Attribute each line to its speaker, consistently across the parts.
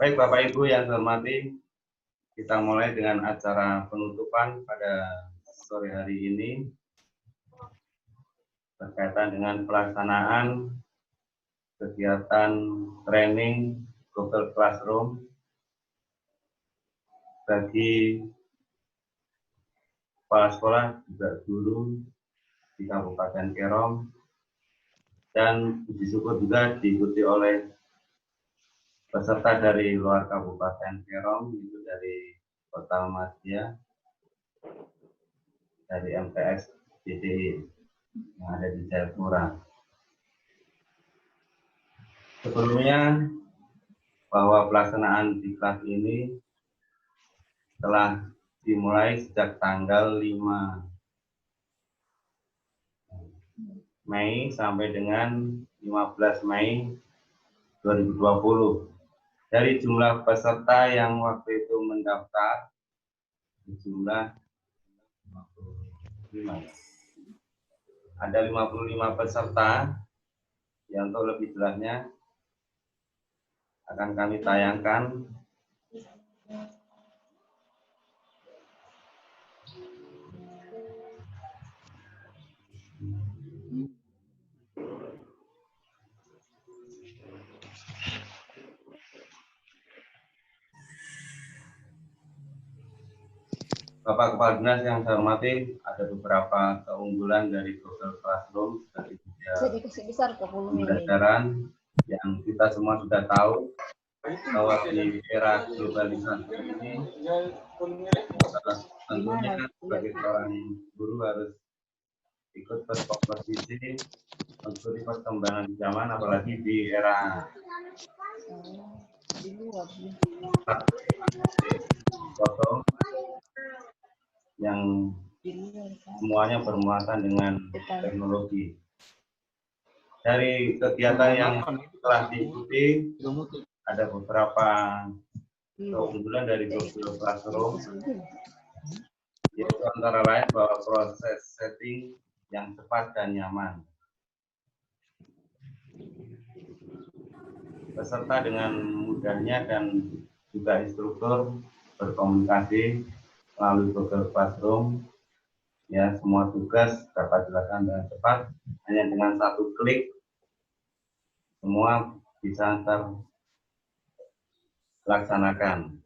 Speaker 1: Baik Bapak Ibu yang saya hormati, kita mulai dengan acara penutupan pada sore hari ini berkaitan dengan pelaksanaan kegiatan training Google Classroom bagi kepala sekolah, juga guru di Kabupaten Kerom, dan puji syukur juga diikuti oleh peserta dari luar Kabupaten Kerom, itu dari Kota Madya, dari MTS DDI yang ada di Jayapura. Sebelumnya, bahwa pelaksanaan diklat ini telah dimulai sejak tanggal 5 Mei sampai dengan 15 Mei 2020. Dari jumlah peserta yang waktu itu mendaftar, jumlah 55. Ada 55 peserta, yang untuk lebih jelasnya akan kami tayangkan. Bapak Kepala Dinas yang saya hormati, ada beberapa keunggulan dari Google Classroom dari pembelajaran yang kita semua sudah tahu bahwa di era globalisasi ini tentunya sebagai seorang guru harus ikut berkompetisi mengikuti perkembangan zaman, apalagi di era foto yang semuanya bermuatan dengan teknologi. Dari kegiatan yang telah diikuti, ada beberapa keunggulan dari Google Classroom, yaitu antara lain bahwa proses setting yang cepat dan nyaman. Peserta dengan mudahnya dan juga instruktur berkomunikasi melalui Google Classroom, ya, semua tugas dapat dilakukan dengan cepat, hanya dengan satu klik semua bisa terlaksanakan.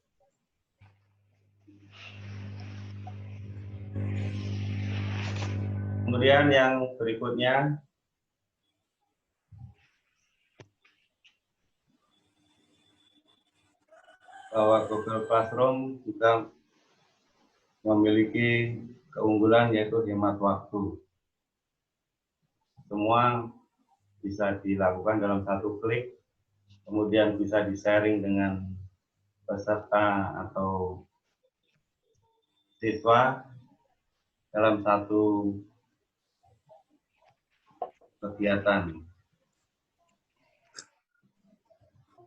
Speaker 1: Kemudian yang berikutnya, bahwa Google Classroom juga memiliki keunggulan yaitu hemat waktu. Semua bisa dilakukan dalam satu klik, kemudian bisa di-sharing dengan peserta atau siswa dalam satu kegiatan.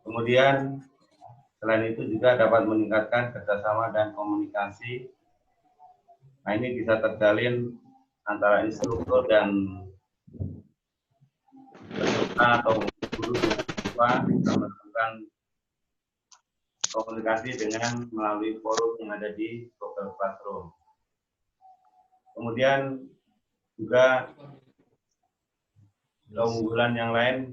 Speaker 1: Kemudian selain itu juga dapat meningkatkan kerjasama dan komunikasi. Nah, ini bisa terjalin antara instruktur dan peserta atau guru dengan siswa, bisa melakukan komunikasi dengan melalui forum yang ada di Google Classroom. Kemudian juga keunggulan yang lain,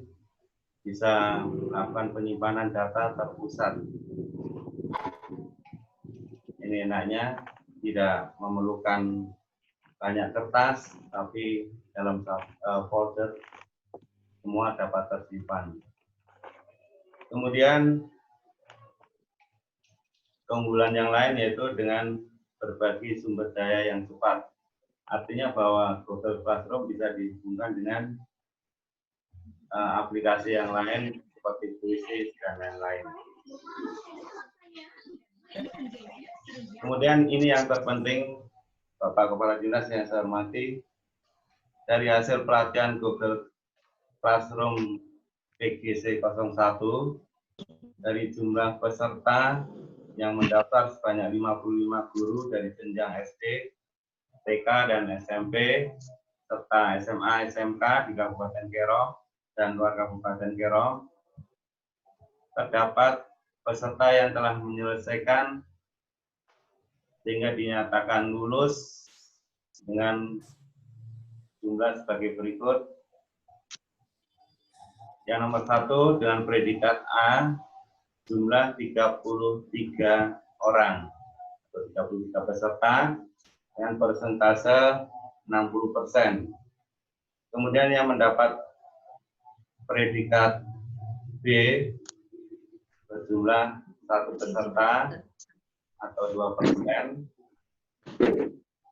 Speaker 1: bisa melakukan penyimpanan data terpusat. Ini enaknya tidak memerlukan banyak kertas, tapi dalam folder semua dapat tersimpan. Kemudian keunggulan yang lain yaitu dengan berbagi sumber daya yang cepat. Artinya bahwa Google Classroom bisa dihubungkan dengan aplikasi yang lain seperti Puisi dan lain-lain. Kemudian ini yang terpenting, Bapak Kepala Dinas yang saya hormati, dari hasil pelatihan Google Classroom PGC 01, dari jumlah peserta yang mendaftar sebanyak 55 guru dari jenjang SD, TK, dan SMP, serta SMA, SMK di Kabupaten Kerom dan luar Kabupaten Kerom, terdapat peserta yang telah menyelesaikan sehingga dinyatakan lulus dengan jumlah sebagai berikut. Yang nomor 1 dengan predikat A, jumlah 33 orang, atau 33 peserta, dengan persentase 60%. Kemudian yang mendapat predikat B, berjumlah 1 peserta, atau 2%.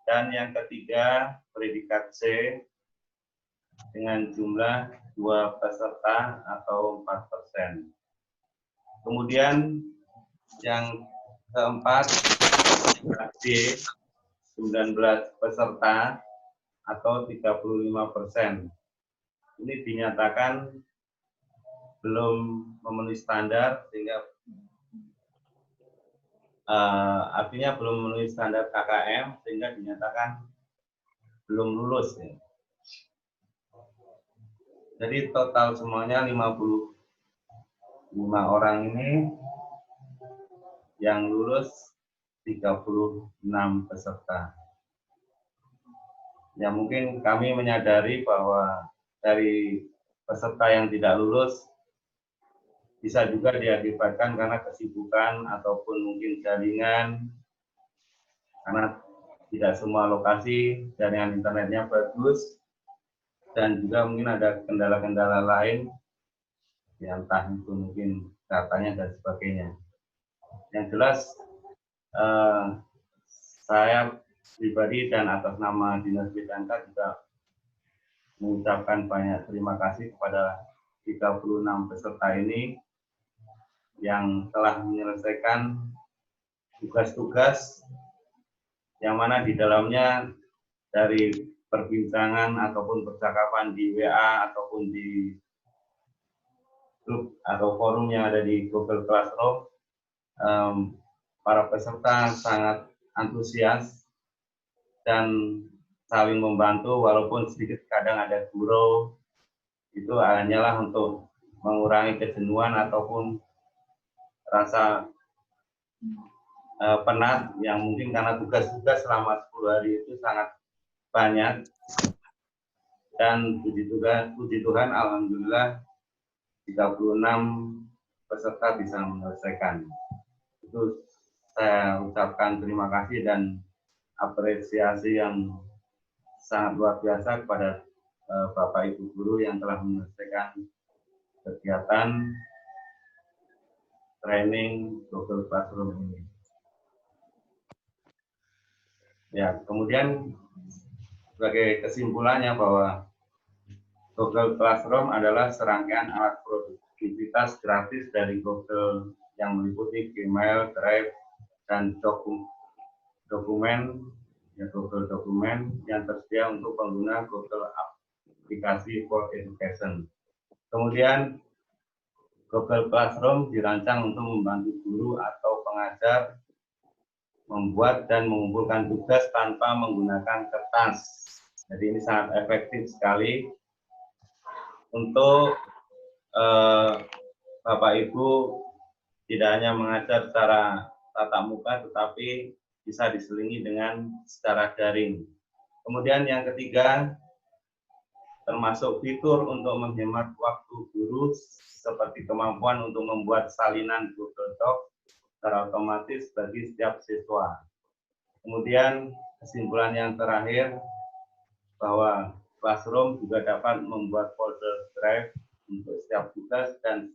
Speaker 1: Dan yang ketiga, predikat C, dengan jumlah 2 peserta atau 4%. Kemudian yang keempat, D, 19 peserta atau 35%. Ini dinyatakan belum memenuhi standar, sehingga artinya belum memenuhi standar KKM, sehingga dinyatakan belum lulus. Ya. Jadi total semuanya 55 orang ini yang lulus 36 peserta. Ya mungkin kami menyadari bahwa dari peserta yang tidak lulus bisa juga diakibatkan karena kesibukan ataupun mungkin jaringan, karena tidak semua lokasi jaringan internetnya bagus, dan juga mungkin ada kendala-kendala lain, ya entah itu mungkin datanya dan sebagainya. Yang jelas saya pribadi dan atas nama Dinas Bidangka juga mengucapkan banyak terima kasih kepada 36 peserta ini yang telah menyelesaikan tugas-tugas yang mana di dalamnya dari perbincangan ataupun percakapan di WA ataupun di grup atau forum yang ada di Google Classroom, para peserta sangat antusias dan saling membantu, walaupun sedikit kadang ada gurau, itu hanyalah untuk mengurangi kejenuhan ataupun rasa penat yang mungkin karena tugas-tugas selama 10 hari itu sangat banyak. Dan puji Tuhan, alhamdulillah 36 peserta bisa menyelesaikan. Itu saya ucapkan terima kasih dan apresiasi yang sangat luar biasa kepada Bapak Ibu guru yang telah menyelesaikan kegiatan training Google Classroom ini. Ya, kemudian sebagai kesimpulannya bahwa Google Classroom adalah serangkaian alat produktivitas gratis dari Google yang meliputi Gmail, Drive, dan dokumen, ya Google Dokumen yang tersedia untuk pengguna Google Aplikasi for Education. Kemudian Google Classroom dirancang untuk membantu guru atau pengajar membuat dan mengumpulkan tugas tanpa menggunakan kertas. Jadi ini sangat efektif sekali untuk Bapak Ibu tidak hanya mengajar secara tatap muka, tetapi bisa diselingi dengan secara daring. Kemudian yang ketiga, termasuk fitur untuk menghemat waktu guru seperti kemampuan untuk membuat salinan Google Docs secara otomatis bagi setiap siswa. Kemudian kesimpulan yang terakhir, bahwa Classroom juga dapat membuat folder drive untuk setiap tugas dan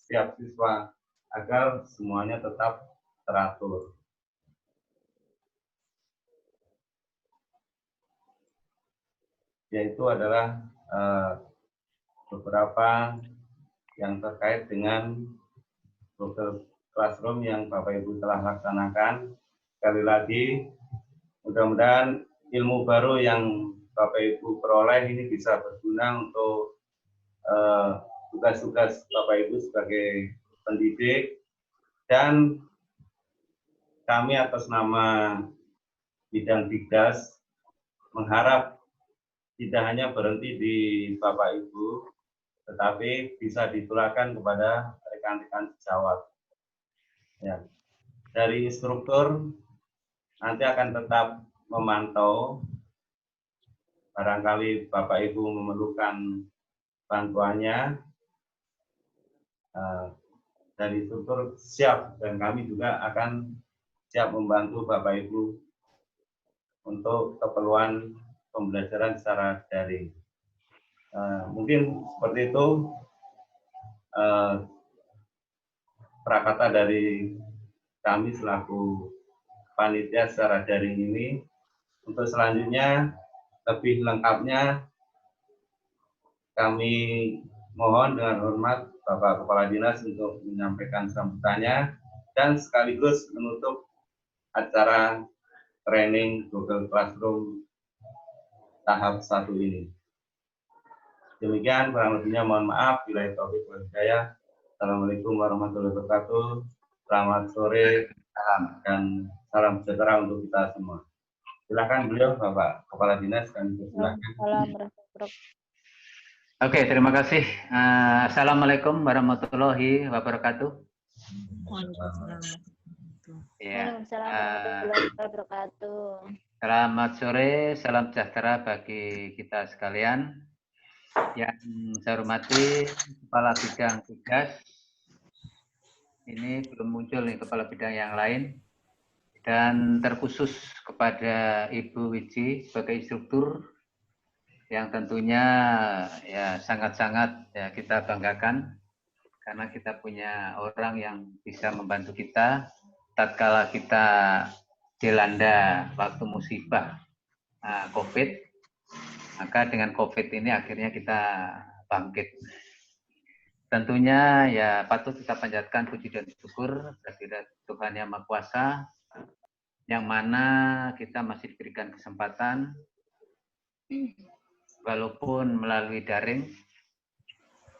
Speaker 1: setiap siswa agar semuanya tetap teratur. Yaitu adalah beberapa yang terkait dengan Google Classroom yang Bapak Ibu telah laksanakan. Sekali lagi, mudah-mudahan ilmu baru yang Bapak Ibu peroleh ini bisa berguna untuk tugas-tugas Bapak Ibu sebagai pendidik, dan kami atas nama Bidang Digdas mengharap tidak hanya berhenti di Bapak Ibu, tetapi bisa ditularkan kepada rekan-rekan sejawat. Ya. Dari instruktur nanti akan tetap memantau, barangkali Bapak Ibu memerlukan bantuannya, dari instruktur siap, dan kami juga akan siap membantu Bapak Ibu untuk keperluan pembelajaran secara daring. Mungkin seperti itu prakata dari kami selaku panitia secara daring ini. Untuk selanjutnya lebih lengkapnya kami mohon dengan hormat Bapak Kepala Dinas untuk menyampaikan sambutannya dan sekaligus menutup acara training Google Classroom tahap 1 ini. Demikian kurang lebihnya, mohon maaf. Bila taufik wal hidayah. Assalamualaikum warahmatullahi wabarakatuh. Selamat sore dan salam sejahtera untuk kita semua. Silakan beliau, Bapak Kepala Dinas, kami persilakan.
Speaker 2: Oke, terima kasih. Assalamualaikum warahmatullahi wabarakatuh. Ya.
Speaker 3: Warahmatullahi wabarakatuh.
Speaker 2: Selamat sore, salam sejahtera bagi kita sekalian. Yang saya hormati Kepala Bidang Tugas. Ini belum muncul nih Kepala Bidang yang lain. Dan terkhusus kepada Ibu Wiji sebagai instruktur yang tentunya ya sangat-sangat ya kita banggakan karena kita punya orang yang bisa membantu kita tatkala kita dilanda waktu musibah COVID, maka dengan COVID ini akhirnya kita bangkit. Tentunya ya patut kita panjatkan puji dan syukur kehadirat Tuhan Yang Maha Kuasa, yang mana kita masih diberikan kesempatan walaupun melalui daring.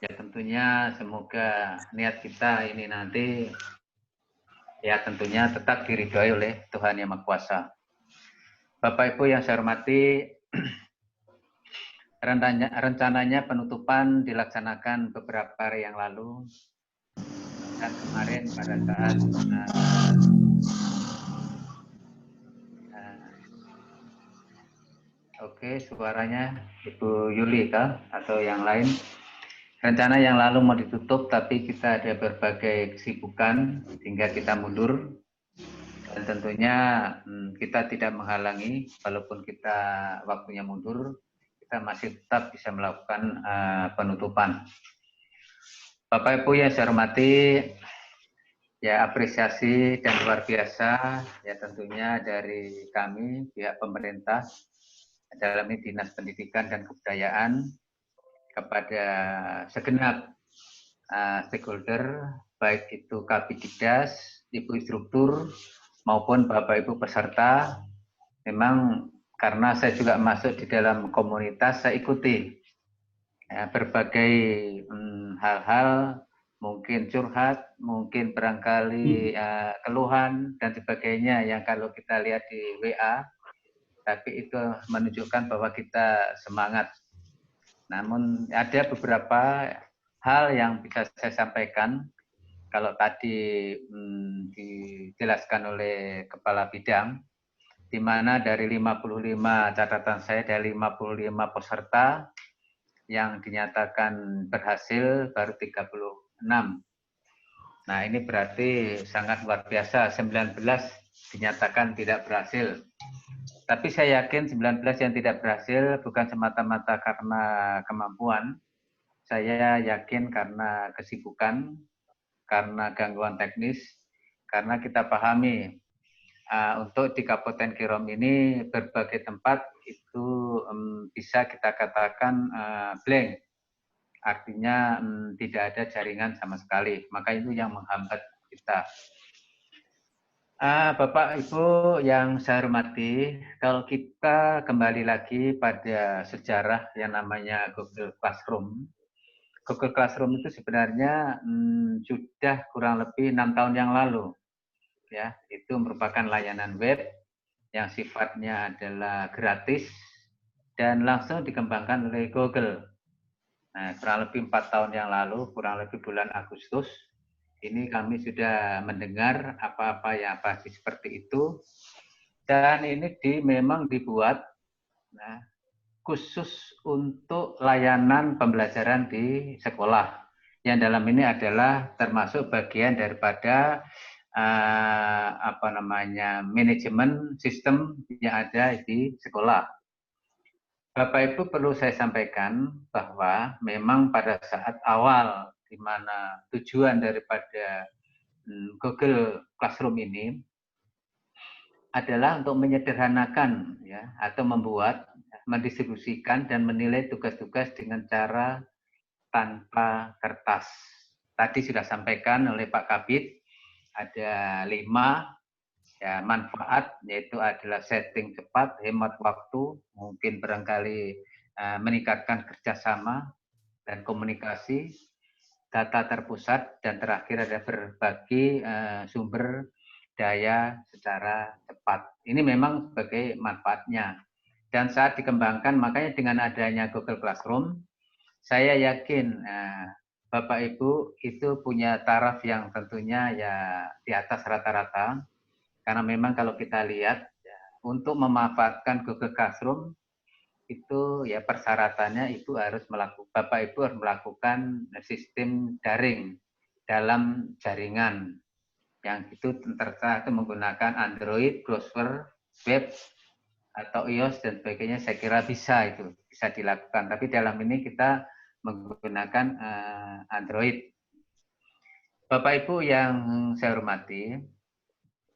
Speaker 2: Ya tentunya semoga niat kita ini nanti ya tentunya tetap diridhoi oleh Tuhan Yang Maha Kuasa. Bapak Ibu yang saya hormati, rencananya penutupan dilaksanakan beberapa hari yang lalu dan kemarin pada saat oke, suaranya Ibu Yuli kah atau yang lain? Rencana yang lalu mau ditutup, tapi kita ada berbagai kesibukan sehingga kita mundur. Dan tentunya kita tidak menghalangi, walaupun kita waktunya mundur, kita masih tetap bisa melakukan penutupan. Bapak Ibu yang saya hormati, ya apresiasi dan luar biasa ya tentunya dari kami pihak pemerintah dalam ini Dinas Pendidikan dan Kebudayaan kepada segenap stakeholder, baik itu Kabidikdas, Ibu Instruktur, maupun Bapak Ibu peserta. Memang karena saya juga masuk di dalam komunitas, saya ikuti ya, berbagai hal-hal, mungkin curhat, mungkin barangkali keluhan dan sebagainya yang kalau kita lihat di WA, tapi itu menunjukkan bahwa kita semangat. Namun ada beberapa hal yang bisa saya sampaikan. Kalau tadi dijelaskan oleh Kepala Bidang, di mana dari 55 catatan saya, dari 55 peserta yang dinyatakan berhasil baru 36. Nah ini berarti sangat luar biasa, 19 dinyatakan tidak berhasil. Tapi saya yakin 19 yang tidak berhasil bukan semata-mata karena kemampuan, saya yakin karena kesibukan, karena gangguan teknis, karena kita pahami untuk di Kabupaten Kirom ini berbagai tempat itu bisa kita katakan blank, artinya tidak ada jaringan sama sekali, maka itu yang menghambat kita. Bapak Ibu yang saya hormati, kalau kita kembali lagi pada sejarah yang namanya Google Classroom, Google Classroom itu sebenarnya sudah kurang lebih 6 tahun yang lalu, ya, itu merupakan layanan web yang sifatnya adalah gratis dan langsung dikembangkan oleh Google. Nah, kurang lebih 4 tahun yang lalu, kurang lebih bulan Agustus, Ini kami sudah mendengar apa-apa yang pasti seperti itu. Dan ini memang dibuat khusus untuk layanan pembelajaran di sekolah. Yang dalam ini adalah termasuk bagian daripada manajemen sistem yang ada di sekolah. Bapak Ibu perlu saya sampaikan bahwa memang pada saat awal di mana tujuan daripada Google Classroom ini adalah untuk menyederhanakan ya atau mendistribusikan dan menilai tugas-tugas dengan cara tanpa kertas. Tadi sudah sampaikan oleh Pak Kabid ada 5 ya, manfaat, yaitu adalah setting cepat, hemat waktu, mungkin barangkali meningkatkan kerjasama dan komunikasi, data terpusat, dan terakhir ada berbagi sumber daya secara cepat. Ini memang sebagai manfaatnya. Dan saat dikembangkan, makanya dengan adanya Google Classroom, saya yakin Bapak Ibu itu punya taraf yang tentunya ya di atas rata-rata. Karena memang kalau kita lihat ya, untuk memanfaatkan Google Classroom itu ya persyaratannya itu harus Bapak Ibu harus melakukan sistem daring dalam jaringan yang itu terserah menggunakan Android, browser, web atau iOS dan sebagainya. Saya kira bisa dilakukan. Tapi dalam ini kita menggunakan Android. Bapak Ibu yang saya hormati,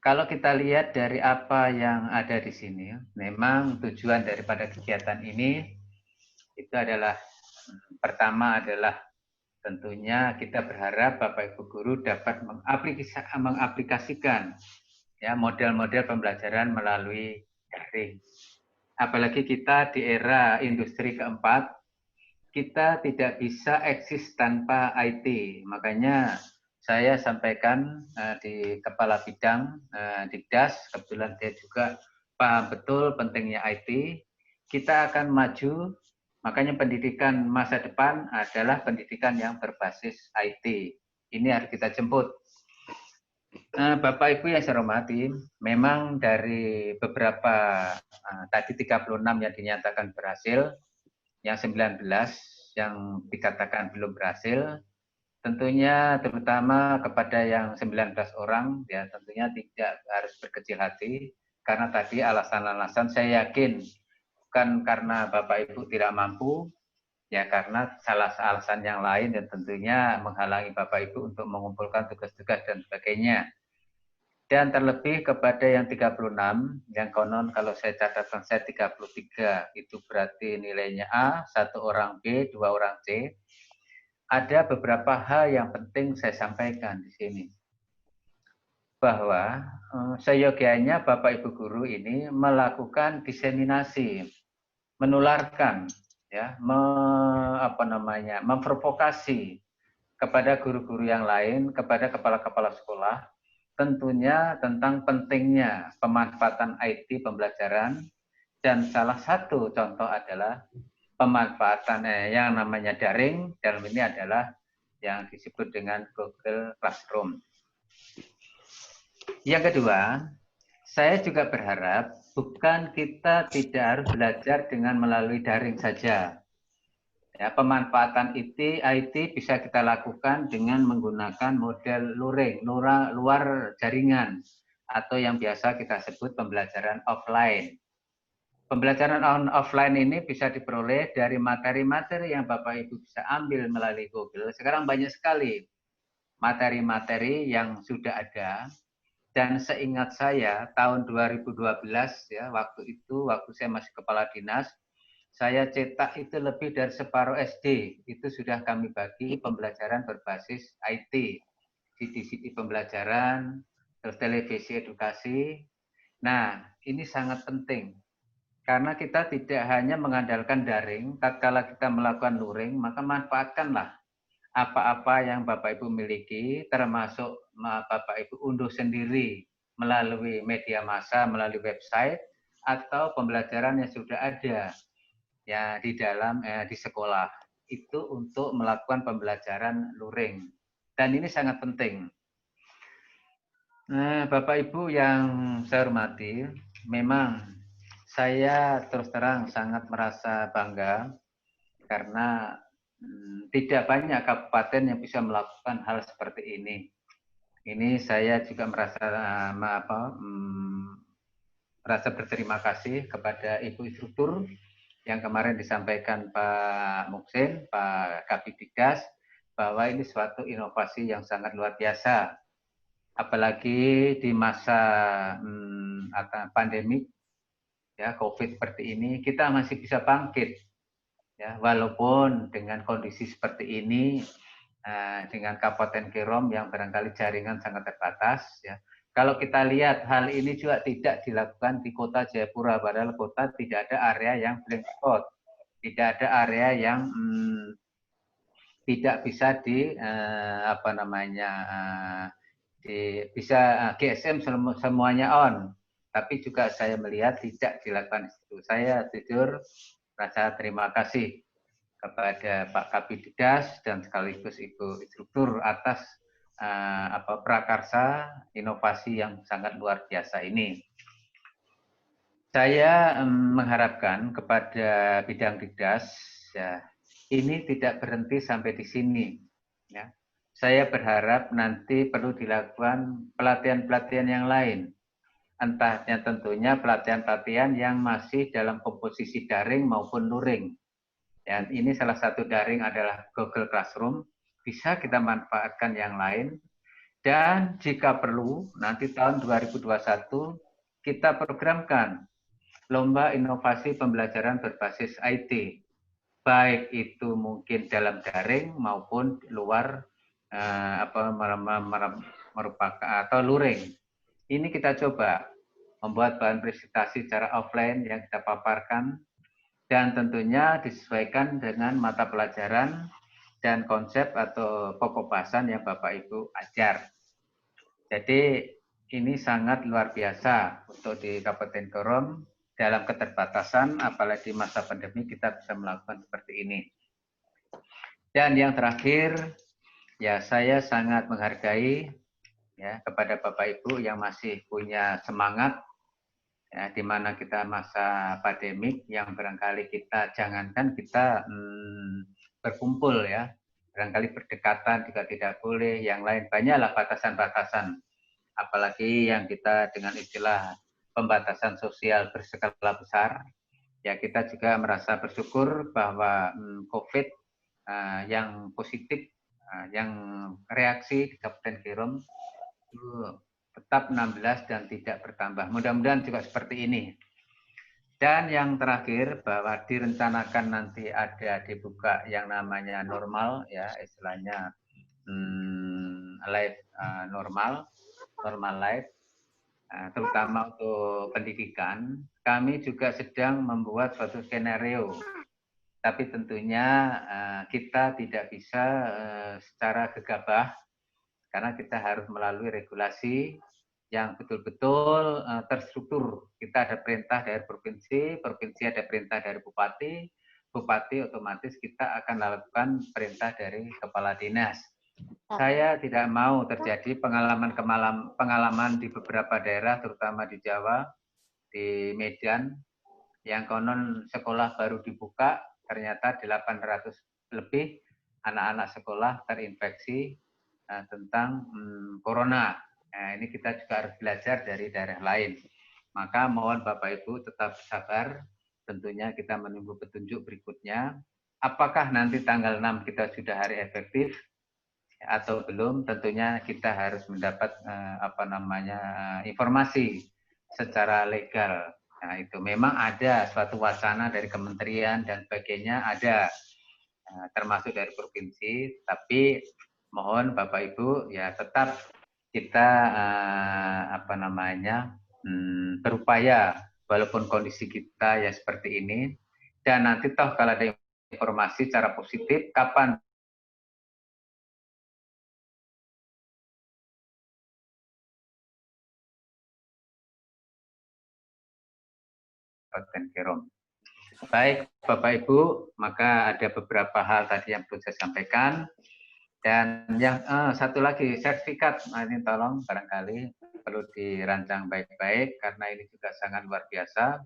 Speaker 2: kalau kita lihat dari apa yang ada di sini, memang tujuan daripada kegiatan ini itu adalah pertama adalah tentunya kita berharap Bapak Ibu guru dapat mengaplikasikan ya model-model pembelajaran melalui daring. Apalagi kita di era industri keempat, kita tidak bisa eksis tanpa IT. Makanya saya sampaikan di kepala bidang di DAS, kebetulan dia juga paham betul pentingnya IT. Kita akan maju, makanya pendidikan masa depan adalah pendidikan yang berbasis IT. Ini harus kita jemput. Bapak Ibu yang saya hormati, memang dari beberapa tadi 36 yang dinyatakan berhasil, yang 19 yang dikatakan belum berhasil, tentunya terutama kepada yang 19 orang, ya tentunya tidak harus berkecil hati, karena tadi alasan-alasan saya yakin bukan karena Bapak Ibu tidak mampu, ya karena salah alasan yang lain dan tentunya menghalangi Bapak Ibu untuk mengumpulkan tugas-tugas dan sebagainya. Dan terlebih kepada yang 36, yang konon kalau saya catatan saya 33, itu berarti nilainya A, 1 orang B, 2 orang C. Ada beberapa hal yang penting saya sampaikan di sini. Bahwa seyogianya Bapak Ibu guru ini melakukan diseminasi, menularkan, ya, memprovokasi kepada guru-guru yang lain, kepada kepala-kepala sekolah, tentunya tentang pentingnya pemanfaatan IT pembelajaran, dan salah satu contoh adalah pemanfaatan yang namanya daring, dalam ini adalah yang disebut dengan Google Classroom. Yang kedua, saya juga berharap bukan kita tidak harus belajar dengan melalui daring saja. Ya, pemanfaatan IT bisa kita lakukan dengan menggunakan model luring, luar jaringan, atau yang biasa kita sebut pembelajaran offline. Pembelajaran offline ini bisa diperoleh dari materi-materi yang Bapak Ibu bisa ambil melalui Google. Sekarang banyak sekali materi-materi yang sudah ada. Dan seingat saya tahun 2012 ya, waktu saya masih kepala dinas, saya cetak itu lebih dari separuh SD. Itu sudah kami bagi pembelajaran berbasis IT. CD pembelajaran, terus televisi edukasi. Nah, ini sangat penting. Karena kita tidak hanya mengandalkan daring, tatkala kita melakukan luring, maka manfaatkanlah apa-apa yang Bapak Ibu miliki, termasuk Bapak Ibu unduh sendiri melalui media massa, melalui website, atau pembelajaran yang sudah ada ya di dalam di sekolah. Itu untuk melakukan pembelajaran luring. Dan ini sangat penting. Bapak Ibu yang saya hormati, memang saya terus terang sangat merasa bangga karena tidak banyak kabupaten yang bisa melakukan hal seperti ini. Ini saya juga merasa berterima kasih kepada Ibu Instruktur yang kemarin disampaikan Pak Muksin, Pak Kapitidas, bahwa ini suatu inovasi yang sangat luar biasa. Apalagi di masa pandemi ya COVID seperti ini, kita masih bisa bangkit ya, walaupun dengan kondisi seperti ini, dengan Kabupaten Kerom yang barangkali jaringan sangat terbatas ya. Kalau kita lihat hal ini juga tidak dilakukan di Kota Jayapura, padahal kota tidak ada area yang blank spot, tidak ada area yang tidak bisa bisa GSM semuanya on, tapi juga saya melihat tidak dilakukan itu. Saya jujur rasa terima kasih kepada Pak Kapitidas dan sekaligus Ibu Instruktur atas prakarsa inovasi yang sangat luar biasa ini. Saya mengharapkan kepada bidang Dikdas ya, ini tidak berhenti sampai di sini. Ya. Saya berharap nanti perlu dilakukan pelatihan-pelatihan yang lain. Entahnya tentunya pelatihan-pelatihan yang masih dalam komposisi daring maupun luring. Dan ini salah satu daring adalah Google Classroom. Bisa kita manfaatkan yang lain. Dan jika perlu, nanti tahun 2021 kita programkan lomba inovasi pembelajaran berbasis IT. Baik itu mungkin dalam daring maupun luar merupakan atau luring. Ini kita coba membuat bahan presentasi secara offline yang kita paparkan dan tentunya disesuaikan dengan mata pelajaran dan konsep atau pokok bahasan yang Bapak Ibu ajar. Jadi ini sangat luar biasa untuk di Kabupaten Kerom dalam keterbatasan, apalagi masa pandemi kita bisa melakukan seperti ini. Dan yang terakhir, ya saya sangat menghargai ya kepada Bapak Ibu yang masih punya semangat ya, di mana kita masa pandemik yang barangkali kita jangankan kita berkumpul ya, barangkali berdekatan juga tidak boleh, yang lain banyaklah batasan-batasan, apalagi yang kita dengan istilah pembatasan sosial berskala besar. Ya kita juga merasa bersyukur bahwa COVID yang positif, yang reaksi di Kabupaten Kerom itu tetap 16 dan tidak bertambah. Mudah-mudahan juga seperti ini. Dan yang terakhir bahwa direncanakan nanti ada dibuka yang namanya normal ya, istilahnya live normal live, terutama untuk pendidikan. Kami juga sedang membuat suatu skenario, tapi tentunya kita tidak bisa secara gegabah karena kita harus melalui regulasi yang betul-betul terstruktur. Kita ada perintah dari provinsi, provinsi ada perintah dari bupati, bupati otomatis kita akan lakukan perintah dari kepala dinas. Saya tidak mau terjadi pengalaman di beberapa daerah, terutama di Jawa, di Medan, yang konon sekolah baru dibuka, ternyata 800 lebih anak-anak sekolah terinfeksi tentang corona. Nah, ini kita juga harus belajar dari daerah lain. Maka mohon Bapak Ibu tetap sabar, tentunya kita menunggu petunjuk berikutnya. Apakah nanti tanggal 6 kita sudah hari efektif atau belum, tentunya kita harus mendapat informasi secara legal. Nah, itu memang ada suatu wacana dari kementerian dan sebagainya, ada termasuk dari provinsi, tapi mohon Bapak Ibu ya tetap kita berupaya walaupun kondisi kita ya seperti ini, dan nanti toh kalau ada informasi secara positif kapan Kabupaten Kerom. Baik Bapak Ibu, maka ada beberapa hal tadi yang perlu saya sampaikan. Dan yang satu lagi, sertifikat, nah ini tolong barangkali perlu dirancang baik-baik karena ini juga sangat luar biasa,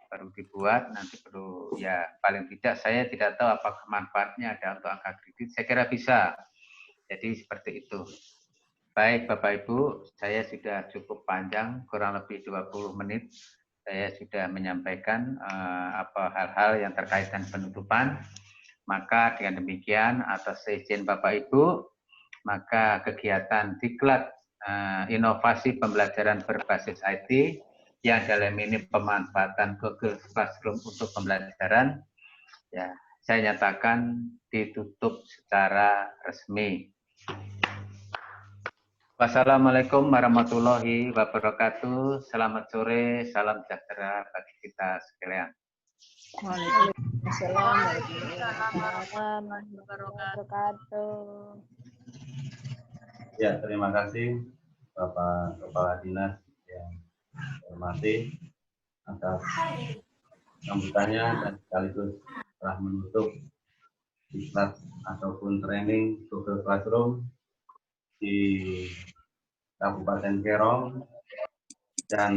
Speaker 2: baru dibuat, nanti perlu ya paling tidak saya tidak tahu apakah manfaatnya ada untuk angka kredit, saya kira bisa. Jadi seperti itu. Baik Bapak Ibu, saya sudah cukup panjang, kurang lebih 20 menit. Saya sudah menyampaikan hal-hal yang terkait dengan penutupan. Maka dengan demikian atas izin Bapak Ibu, maka kegiatan Diklat Inovasi Pembelajaran Berbasis IT yang dalam ini pemanfaatan Google Classroom untuk pembelajaran, ya saya nyatakan ditutup secara resmi. Wassalamualaikum warahmatullahi wabarakatuh. Selamat sore, salam sejahtera bagi kita sekalian.
Speaker 3: Waalaikumsalam warahmatullahi wabarakatuh.
Speaker 1: Ya, terima kasih Bapak Kepala Dinas yang saya hormati atas sambutannya dan sekaligus telah menutup diklat ataupun training Google Classroom di Kabupaten Kerong, dan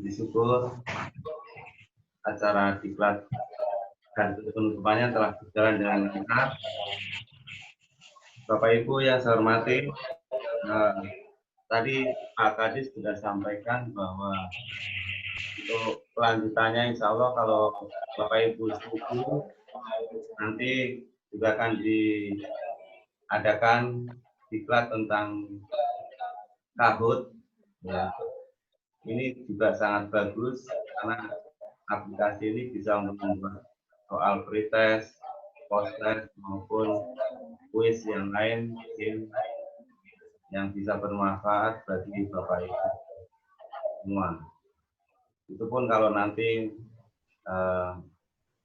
Speaker 1: disyukur acara diklat dan penutupannya telah berjalan dengan lancar. Bapak Ibu yang saya hormati, tadi Pak Kadis sudah sampaikan bahwa untuk kelanjutannya insya Allah kalau Bapak Ibu setuju, nanti juga akan diadakan diklat tentang Kahoot. Ya. Ini juga sangat bagus karena aplikasi ini bisa membuat soal pretest, post-test maupun kuis yang lain yang bisa bermanfaat bagi Bapak Ibu semua. Itu pun kalau nanti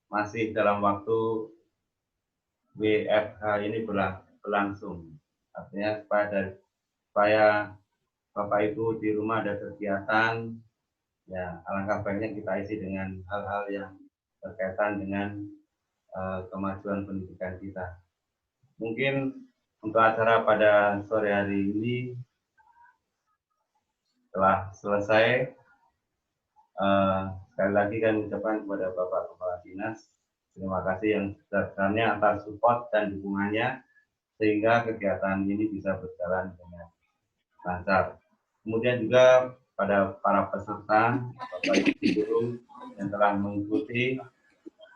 Speaker 1: masih dalam waktu WFH ini berlangsung. Artinya supaya Bapak Ibu di rumah ada kegiatan, ya alangkah baiknya kita isi dengan hal-hal yang berkaitan dengan kemajuan pendidikan kita. Mungkin untuk acara pada sore hari ini telah selesai. Sekali lagi kami ucapkan kepada Bapak Kepala Dinas terima kasih yang sebesar-besarnya atas support dan dukungannya sehingga kegiatan ini bisa berjalan dengan lancar. Kemudian juga pada para peserta, Bapak Ibu guru yang telah mengikuti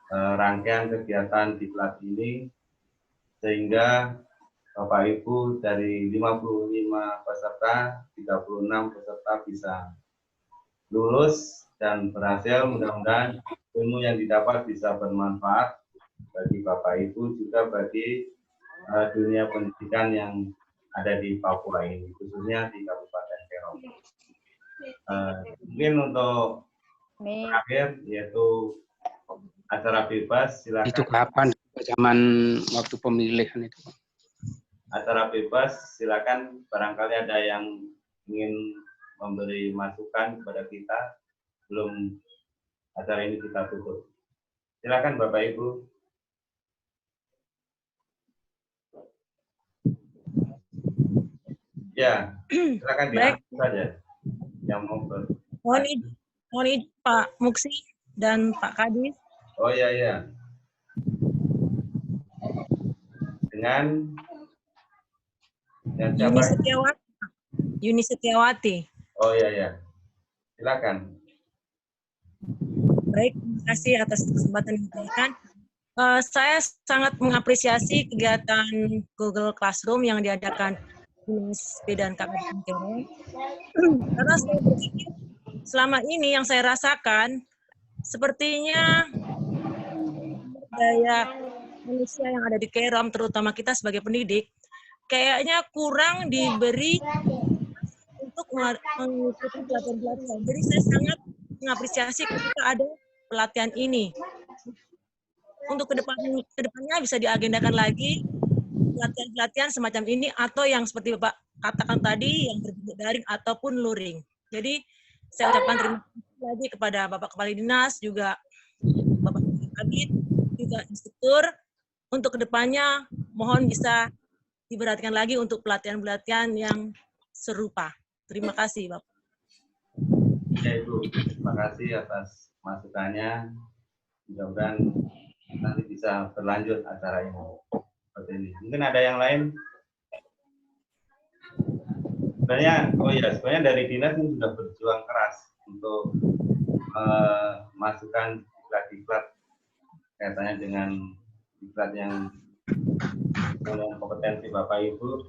Speaker 1: rangkaian kegiatan diklat ini, sehingga Bapak Ibu dari 55 peserta, 36 peserta bisa lulus dan berhasil. Mudah-mudahan ilmu yang didapat bisa bermanfaat bagi Bapak Ibu, juga bagi dunia pendidikan yang ada di Papua ini, khususnya di Kabupaten Kerong. Mungkin untuk terakhir, yaitu acara bebas, silakan.
Speaker 4: Itu kapan zaman waktu pemilihan itu?
Speaker 1: Acara bebas, silakan. Barangkali ada yang ingin memberi masukan kepada kita sebelum acara ini kita tutup. Silakan Bapak Ibu. Ya, silakan diangkat saja yang mau ber.
Speaker 5: Mohon Pak Muksi dan Pak Kadis.
Speaker 1: Oh iya. Dengan siapa?
Speaker 5: Yuni Setiawati.
Speaker 1: Oh iya. Silakan.
Speaker 5: Baik, terima kasih atas kesempatan yang diberikan. Saya sangat mengapresiasi kegiatan Google Classroom yang diadakan Dinas P dan Kabupaten Kerong. Karena saya berpikir selama ini yang saya rasakan sepertinya daya manusia yang ada di Kerong, terutama kita sebagai pendidik, kayaknya kurang diberi untuk mengikuti pelatihan-pelatihan. Jadi saya sangat mengapresiasi ketika ada pelatihan ini. Untuk kedepannya bisa diagendakan lagi pelatihan-pelatihan semacam ini atau yang seperti Bapak katakan tadi yang berbentuk daring ataupun luring. Jadi saya ucapkan terima kasih lagi kepada Bapak Kepala Dinas, juga Bapak Kabid, juga instruktur. Untuk kedepannya mohon bisa diperhatikan lagi untuk pelatihan-pelatihan yang serupa. Terima kasih, Bapak.
Speaker 1: Ya, Ibu. Terima kasih atas masukannya. Mudah-mudahan nanti bisa berlanjut acara ini. Seperti ini. Mungkin ada yang lain? Sebenarnya dari dinas ini sudah berjuang keras untuk masukkan diklat-diklat kaitannya dengan diklat yang dengan kompetensi Bapak Ibu.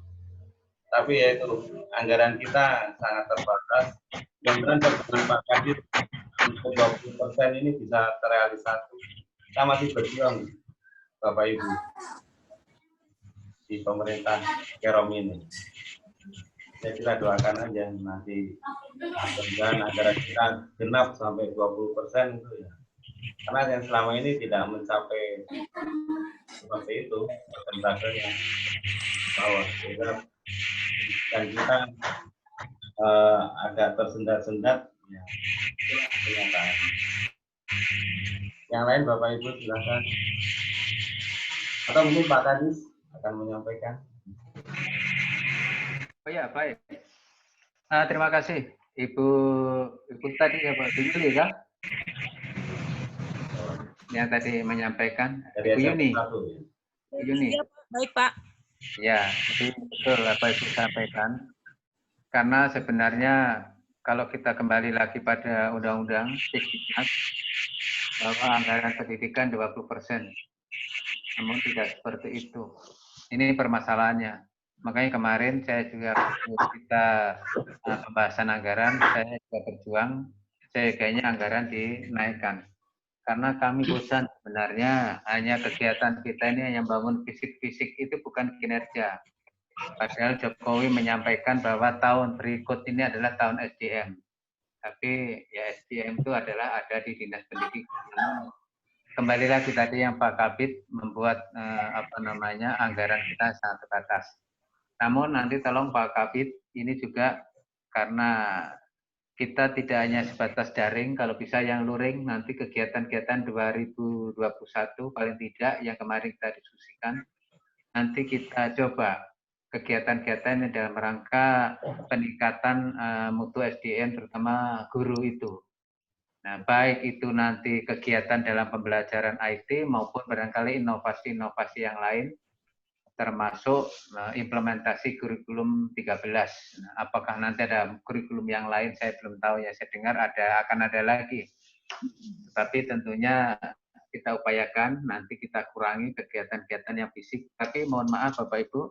Speaker 1: Tapi ya itu anggaran kita sangat terbatas. Mudah-mudahan dengan Pak Kadis untuk 20% ini bisa terrealisasi. Kita masih berjuang, Bapak Ibu, di pemerintah Kerom ini. Ya, kita doakan aja nanti mudah-mudahan anggaran kita genap sampai 20% itu ya. Karena yang selama ini tidak mencapai seperti itu persentasenya bawah. Dan kita agak tersendat-sendat ya, itulah kenyataan. Yang lain Bapak Ibu silakan. Atau mungkin Pak Kadis akan menyampaikan.
Speaker 2: Oh ya, baik. Terima kasih Ibu tadi ya Pak Yuli kan? Yang tadi menyampaikan Ibu Yuni. Ibu Yuni.
Speaker 5: Ya, baik Pak.
Speaker 2: Ya, itu betul apa Ibu sampaikan. Karena sebenarnya kalau kita kembali lagi pada Undang-Undang Diknas bahwa anggaran pendidikan 20%. Namun tidak seperti itu. Ini permasalahannya. Makanya kemarin saya juga kita pembahasan anggaran, saya juga berjuang, saya kayaknya anggaran dinaikkan. Karena kami bosan sebenarnya hanya kegiatan kita ini hanya bangun fisik-fisik itu bukan kinerja. Padahal Jokowi menyampaikan bahwa tahun berikut ini adalah tahun SDM. Tapi ya SDM itu adalah ada di Dinas Pendidikan. Kembali lagi tadi yang Pak Kabid membuat anggaran kita sangat terbatas. Namun nanti tolong Pak Kabid ini juga karena kita tidak hanya sebatas daring, kalau bisa yang luring nanti kegiatan-kegiatan 2021 paling tidak yang kemarin kita diskusikan, nanti kita coba kegiatan-kegiatan yang dalam rangka peningkatan mutu SDM terutama guru itu. Nah, baik itu nanti kegiatan dalam pembelajaran IT maupun barangkali inovasi-inovasi yang lain, termasuk implementasi kurikulum 13. Nah, apakah nanti ada kurikulum yang lain? Saya belum tahu ya. Saya dengar akan ada lagi. Tapi tentunya kita upayakan nanti kita kurangi kegiatan-kegiatan yang fisik. Tapi mohon maaf Bapak Ibu,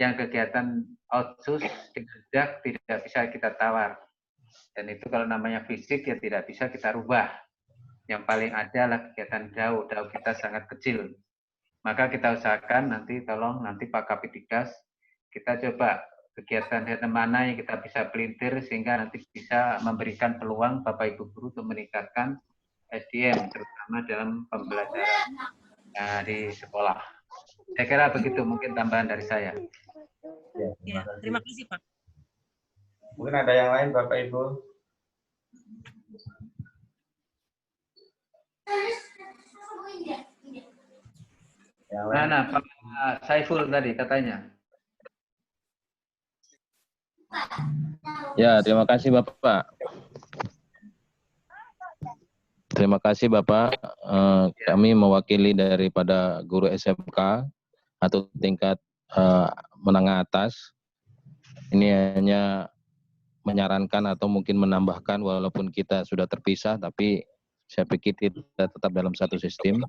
Speaker 2: yang kegiatan outsource tidak bisa kita tawar. Dan itu kalau namanya fisik ya tidak bisa kita rubah. Yang paling ada adalah kegiatan jauh kita sangat kecil. Maka kita usahakan nanti tolong nanti Pak Kapitikas kita coba kegiatan mana yang kita bisa pelintir sehingga nanti bisa memberikan peluang Bapak Ibu guru untuk meningkatkan SDM terutama dalam pembelajaran di sekolah. Saya kira begitu mungkin tambahan dari saya.
Speaker 5: Ya, terima kasih Pak.
Speaker 1: Mungkin ada yang lain Bapak Ibu?
Speaker 2: Mana Pak Saiful tadi katanya.
Speaker 6: Ya, terima kasih Bapak. Terima kasih Bapak. Kami mewakili daripada guru SMK atau tingkat menengah atas. Ini hanya menyarankan atau mungkin menambahkan walaupun kita sudah terpisah, tapi saya pikir kita tetap dalam satu sistem.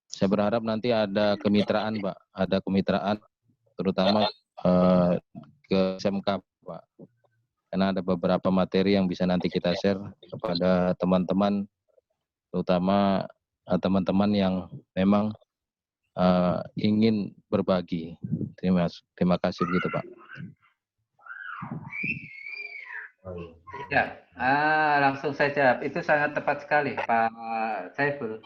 Speaker 6: Saya berharap nanti ada kemitraan, Pak. Ada kemitraan, terutama ke SMK, Pak. Karena ada beberapa materi yang bisa nanti kita share kepada teman-teman, terutama teman-teman yang memang ingin berbagi. Terima kasih begitu, Pak.
Speaker 2: Ya, langsung saya jawab. Itu sangat tepat sekali, Pak Saiful.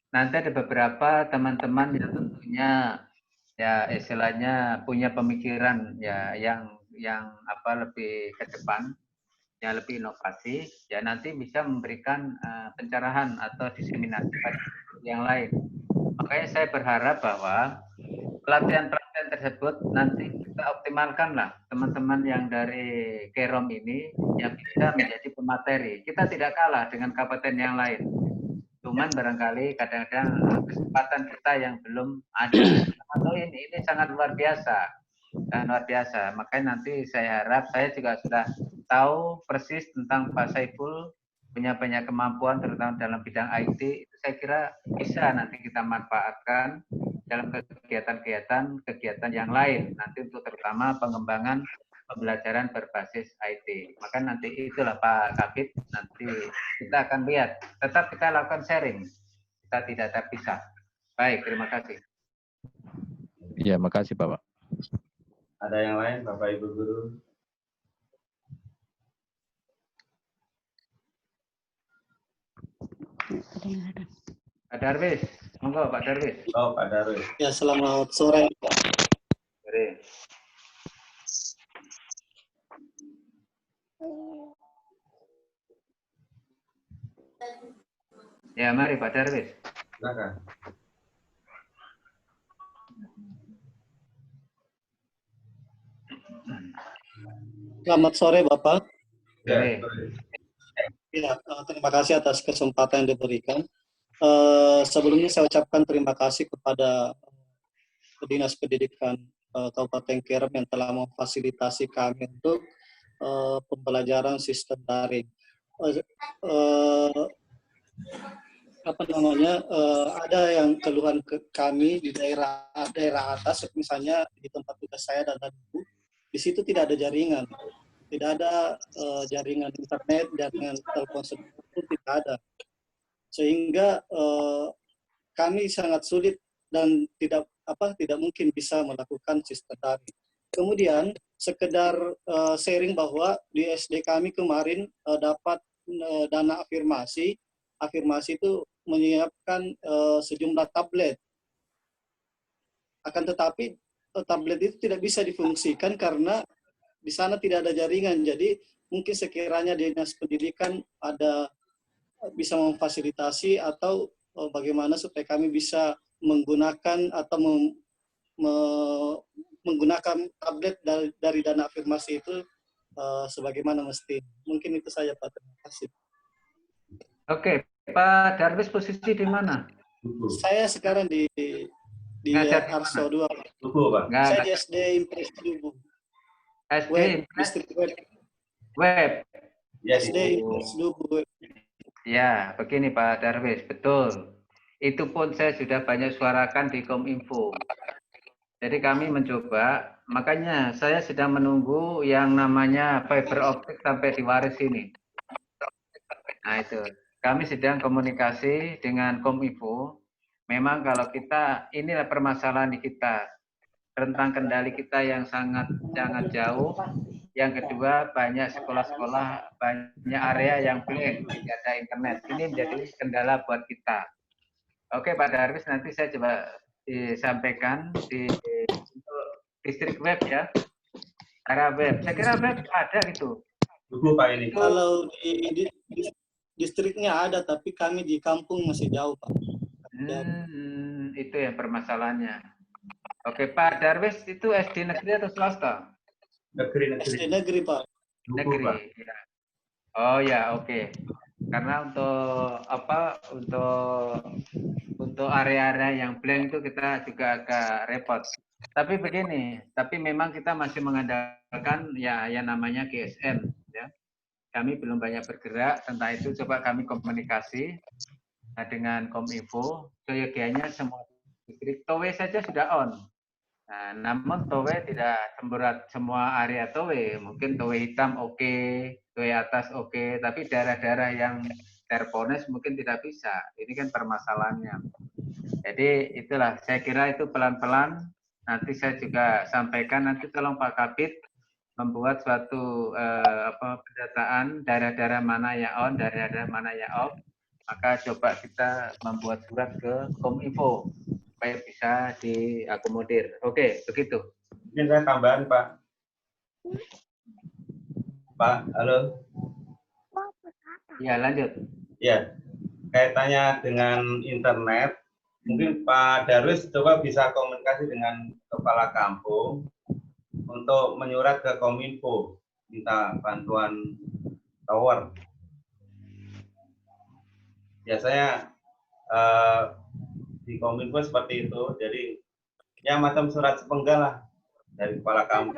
Speaker 2: Nanti ada beberapa teman-teman yang tentunya ya istilahnya punya pemikiran ya yang lebih ke depan, yang lebih inovasi, ya nanti bisa memberikan pencerahan atau diseminasi pada yang lain. Makanya saya berharap bahwa pelatihan-pelatihan kajian tersebut nanti kita optimalkan lah teman-teman yang dari Kerom ini yang bisa menjadi pemateri. Kita tidak kalah dengan kabupaten yang lain. Cuman barangkali kadang-kadang kesempatan kita yang belum ada. Atau ini sangat luar biasa. Luar biasa. Makanya nanti saya harap saya juga sudah tahu persis tentang Pak Saiful punya banyak kemampuan terutama dalam bidang IT. Itu saya kira bisa nanti kita manfaatkan dalam kegiatan yang lain. Nanti untuk terutama pengembangan pembelajaran berbasis IT. Maka nanti itulah Pak Kabid, nanti kita akan lihat. Tetap kita lakukan sharing. Kita tidak terpisah. Baik, terima kasih.
Speaker 6: Ya, makasih Bapak.
Speaker 1: Ada yang lain, Bapak Ibu Guru?
Speaker 2: Pak Darwis, monggo Pak Darwis.
Speaker 1: Oh, Pak Darwis.
Speaker 7: Ya, selamat sore.
Speaker 2: Sore. Ya, mari Pak Darwis.
Speaker 1: Silakan.
Speaker 7: Selamat sore, Bapak.
Speaker 1: Ya,
Speaker 7: Ya, terima kasih atas kesempatan yang diberikan. Sebelumnya saya ucapkan terima kasih kepada Dinas Pendidikan Kabupaten Kerom yang telah memfasilitasi kami untuk pembelajaran sistem daring. Ada yang keluhan ke kami di daerah atas, misalnya di tempat tugas saya dan Ibu, di situ tidak ada jaringan, tidak ada jaringan internet, jaringan telepon seluler pun tidak ada, sehingga kami sangat sulit dan tidak mungkin bisa melakukan sistem daring. Kemudian sekedar sharing bahwa di SD kami kemarin dapat dana afirmasi. Afirmasi itu menyiapkan sejumlah tablet. Akan tetapi tablet itu tidak bisa difungsikan karena di sana tidak ada jaringan. Jadi mungkin sekiranya Dinas Pendidikan bisa memfasilitasi atau bagaimana supaya kami bisa menggunakan atau menggunakan tablet dari dana afirmasi itu sebagaimana mesti. Mungkin itu saja Pak. Terima kasih.
Speaker 2: Oke, Pak Darwis posisi di mana?
Speaker 7: Saya sekarang di Arso 2.
Speaker 1: Pak.
Speaker 7: Saya di SD Impres Lubu.
Speaker 2: SD
Speaker 7: Distrik
Speaker 2: Web.
Speaker 7: SD Impres Lubu.
Speaker 2: Ya, begini Pak Darwis, betul. Itu pun saya sudah banyak suarakan di Kominfo. Jadi kami mencoba, makanya saya sedang menunggu yang namanya fiber optik sampai di Waris ini. Nah itu, kami sedang komunikasi dengan Kominfo. Memang kalau kita, inilah permasalahan di kita. Rentang kendali kita yang sangat jauh. Yang kedua, banyak sekolah-sekolah, banyak area yang blank, tidak ada internet. Ini menjadi kendala buat kita. Oke Pak Darwis, nanti saya coba disampaikan untuk distrik web ya. Area web, saya kira web ada gitu.
Speaker 1: Pak ini.
Speaker 7: Kalau di distriknya ada, tapi kami di kampung masih jauh Pak.
Speaker 2: Itu yang permasalahannya. Oke Pak Darwis, itu SD negeri atau swasta?
Speaker 1: Negeri.
Speaker 7: SD negeri Pak.
Speaker 2: Negeri. Ya. Oh ya, oke. Karena untuk area-area yang blank itu kita juga agak repot. Tapi begini, tapi memang kita masih mengandalkan ya namanya GSM ya. Kami belum banyak bergerak tentang itu, coba kami komunikasi dengan Kominfo. Seyogianya semua distrik TOWE saja sudah on. Nah, namun TOWE tidak semberat semua area TOWE. Mungkin TOWE hitam oke, TOWE atas oke, tapi daerah-daerah yang terpones mungkin tidak bisa. Ini kan permasalahannya. Jadi itulah, saya kira itu pelan-pelan. Nanti saya juga sampaikan, nanti tolong Pak Kabid membuat suatu pendataan daerah-daerah mana yang on, daerah-daerah mana yang off. Maka coba kita membuat surat ke Kominfo supaya bisa diakomodir. Oke, begitu.
Speaker 1: Mungkin saya tambahan, Pak. Pak, halo.
Speaker 2: Ya, lanjut.
Speaker 1: Ya, kaitannya dengan internet, Mungkin Pak Darwis coba bisa komunikasi dengan kepala kampung untuk menyurat ke Kominfo minta bantuan tower. Biasanya di Kominfo seperti itu, jadi ya macam surat sepenggal lah dari kepala kampung,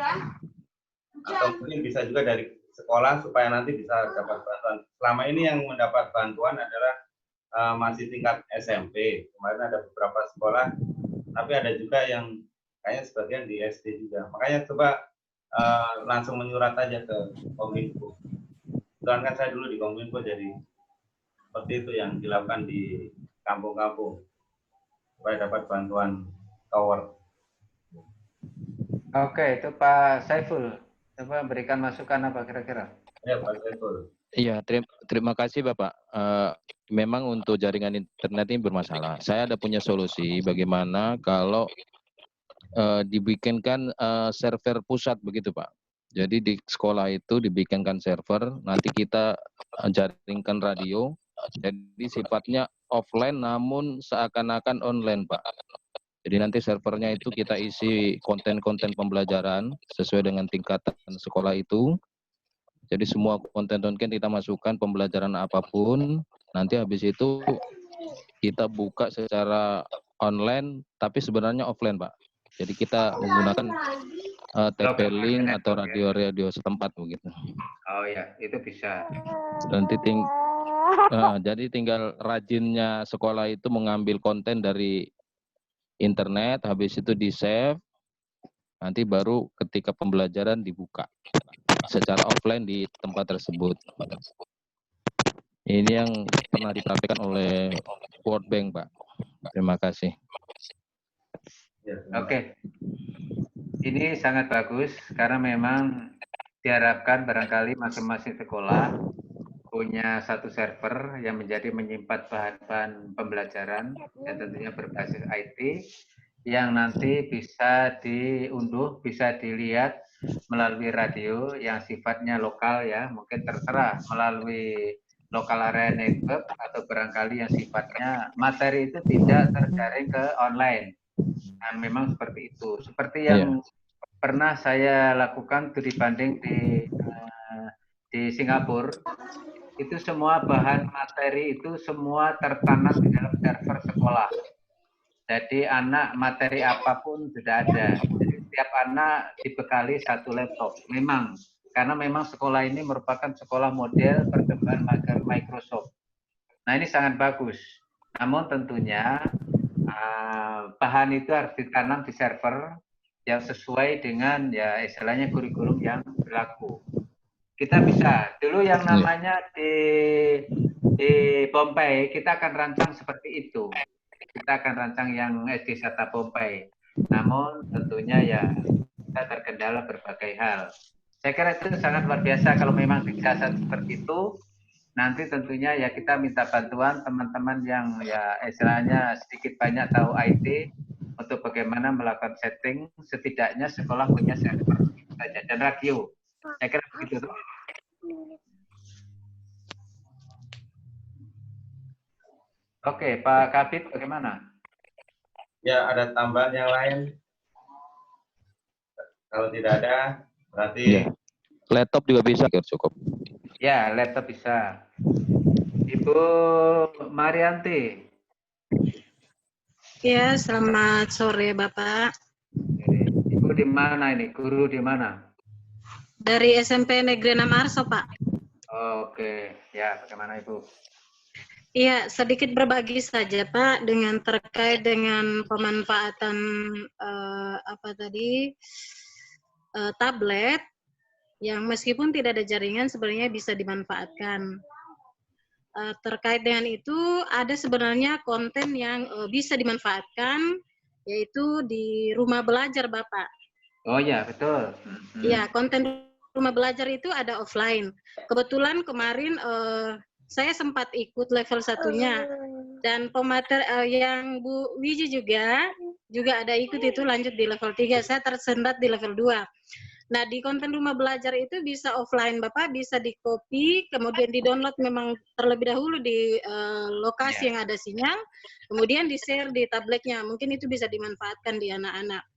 Speaker 1: atau mungkin bisa juga dari sekolah supaya nanti bisa dapat bantuan. Selama ini yang mendapat bantuan adalah masih tingkat SMP. Kemarin ada beberapa sekolah, tapi ada juga yang kayaknya sebagian di SD juga. Makanya coba langsung menyurat aja ke Kominfo. Kebetulan kan saya dulu di Kominfo, jadi seperti itu yang dilakukan di kampung-kampung supaya dapat bantuan tower.
Speaker 2: Oke, itu Pak Saiful. Coba berikan masukan apa kira-kira?
Speaker 1: Ya, Pak Saiful.
Speaker 6: Iya, terima kasih Bapak. Memang untuk jaringan internet ini bermasalah. Saya ada punya solusi bagaimana kalau dibikinkan server pusat begitu Pak. Jadi di sekolah itu dibikinkan server, nanti kita jaringkan radio. Jadi sifatnya offline namun seakan-akan online Pak. Jadi nanti servernya itu kita isi konten-konten pembelajaran sesuai dengan tingkatan sekolah itu. Jadi semua konten-konten kita masukkan pembelajaran apapun, nanti habis itu kita buka secara online, tapi sebenarnya offline, Pak. Jadi kita menggunakan TP-Link atau radio-radio setempat begitu.
Speaker 2: Oh ya, itu bisa.
Speaker 6: Nanti jadi tinggal rajinnya sekolah itu mengambil konten dari internet, habis itu di-save, nanti baru ketika pembelajaran dibuka secara offline di tempat tersebut. Ini yang pernah dipraktikkan oleh World Bank, Pak. Terima kasih.
Speaker 2: Oke. Ini sangat bagus karena memang diharapkan barangkali masing-masing sekolah punya satu server yang menjadi menyimpan bahan-bahan pembelajaran yang tentunya berbasis IT yang nanti bisa diunduh, bisa dilihat melalui radio yang sifatnya lokal ya, mungkin terserah melalui local area network atau barangkali yang sifatnya materi itu tidak terjaring ke online. Dan memang seperti itu. Seperti yang pernah saya lakukan studi banding di Singapura, itu semua bahan materi itu semua tertanam di dalam server sekolah. Jadi anak materi apapun sudah ada. Jadi setiap anak dibekali satu laptop. Memang, karena memang sekolah ini merupakan sekolah model perkembangan Microsoft. Nah ini sangat bagus. Namun tentunya bahan itu harus ditanam di server yang sesuai dengan ya istilahnya kurikulum yang berlaku. Kita bisa dulu yang namanya di Pompei kita akan rancang seperti itu. Kita akan rancang yang SD Sata Pompei. Namun tentunya ya kita terkendala berbagai hal. Saya kira itu sangat luar biasa kalau memang dirasa seperti itu. Nanti tentunya ya kita minta bantuan teman-teman yang ya istilahnya sedikit banyak tahu IT untuk bagaimana melakukan setting, setidaknya sekolah punya server saja dan radio. Saya kira begitu. Oke, Pak Kabit bagaimana?
Speaker 1: Ya, ada tambahan yang lain? Kalau tidak ada, berarti
Speaker 6: laptop juga bisa cukup.
Speaker 2: Ya, laptop bisa. Ibu Marianti.
Speaker 8: Ya, selamat sore Bapak.
Speaker 2: Ibu di mana ini? Guru di mana?
Speaker 8: Dari SMP Negeri 6 Arso, Pak.
Speaker 2: Oke, ya bagaimana Ibu?
Speaker 8: Iya, sedikit berbagi saja Pak dengan terkait dengan pemanfaatan tablet yang meskipun tidak ada jaringan sebenarnya bisa dimanfaatkan. Terkait dengan itu ada sebenarnya konten yang bisa dimanfaatkan yaitu di rumah belajar Bapak.
Speaker 2: Oh ya, betul.
Speaker 8: Iya, konten rumah belajar itu ada offline. Kebetulan kemarin saya sempat ikut level 1-nya dan pemater yang Bu Wiji juga ada ikut itu lanjut di level 3. Saya tersendat di level 2. Nah, di konten rumah belajar itu bisa offline, Bapak, bisa di-copy, kemudian di-download memang terlebih dahulu di lokasi yang ada sinyal, kemudian di-share di tabletnya. Mungkin itu bisa dimanfaatkan di anak-anak.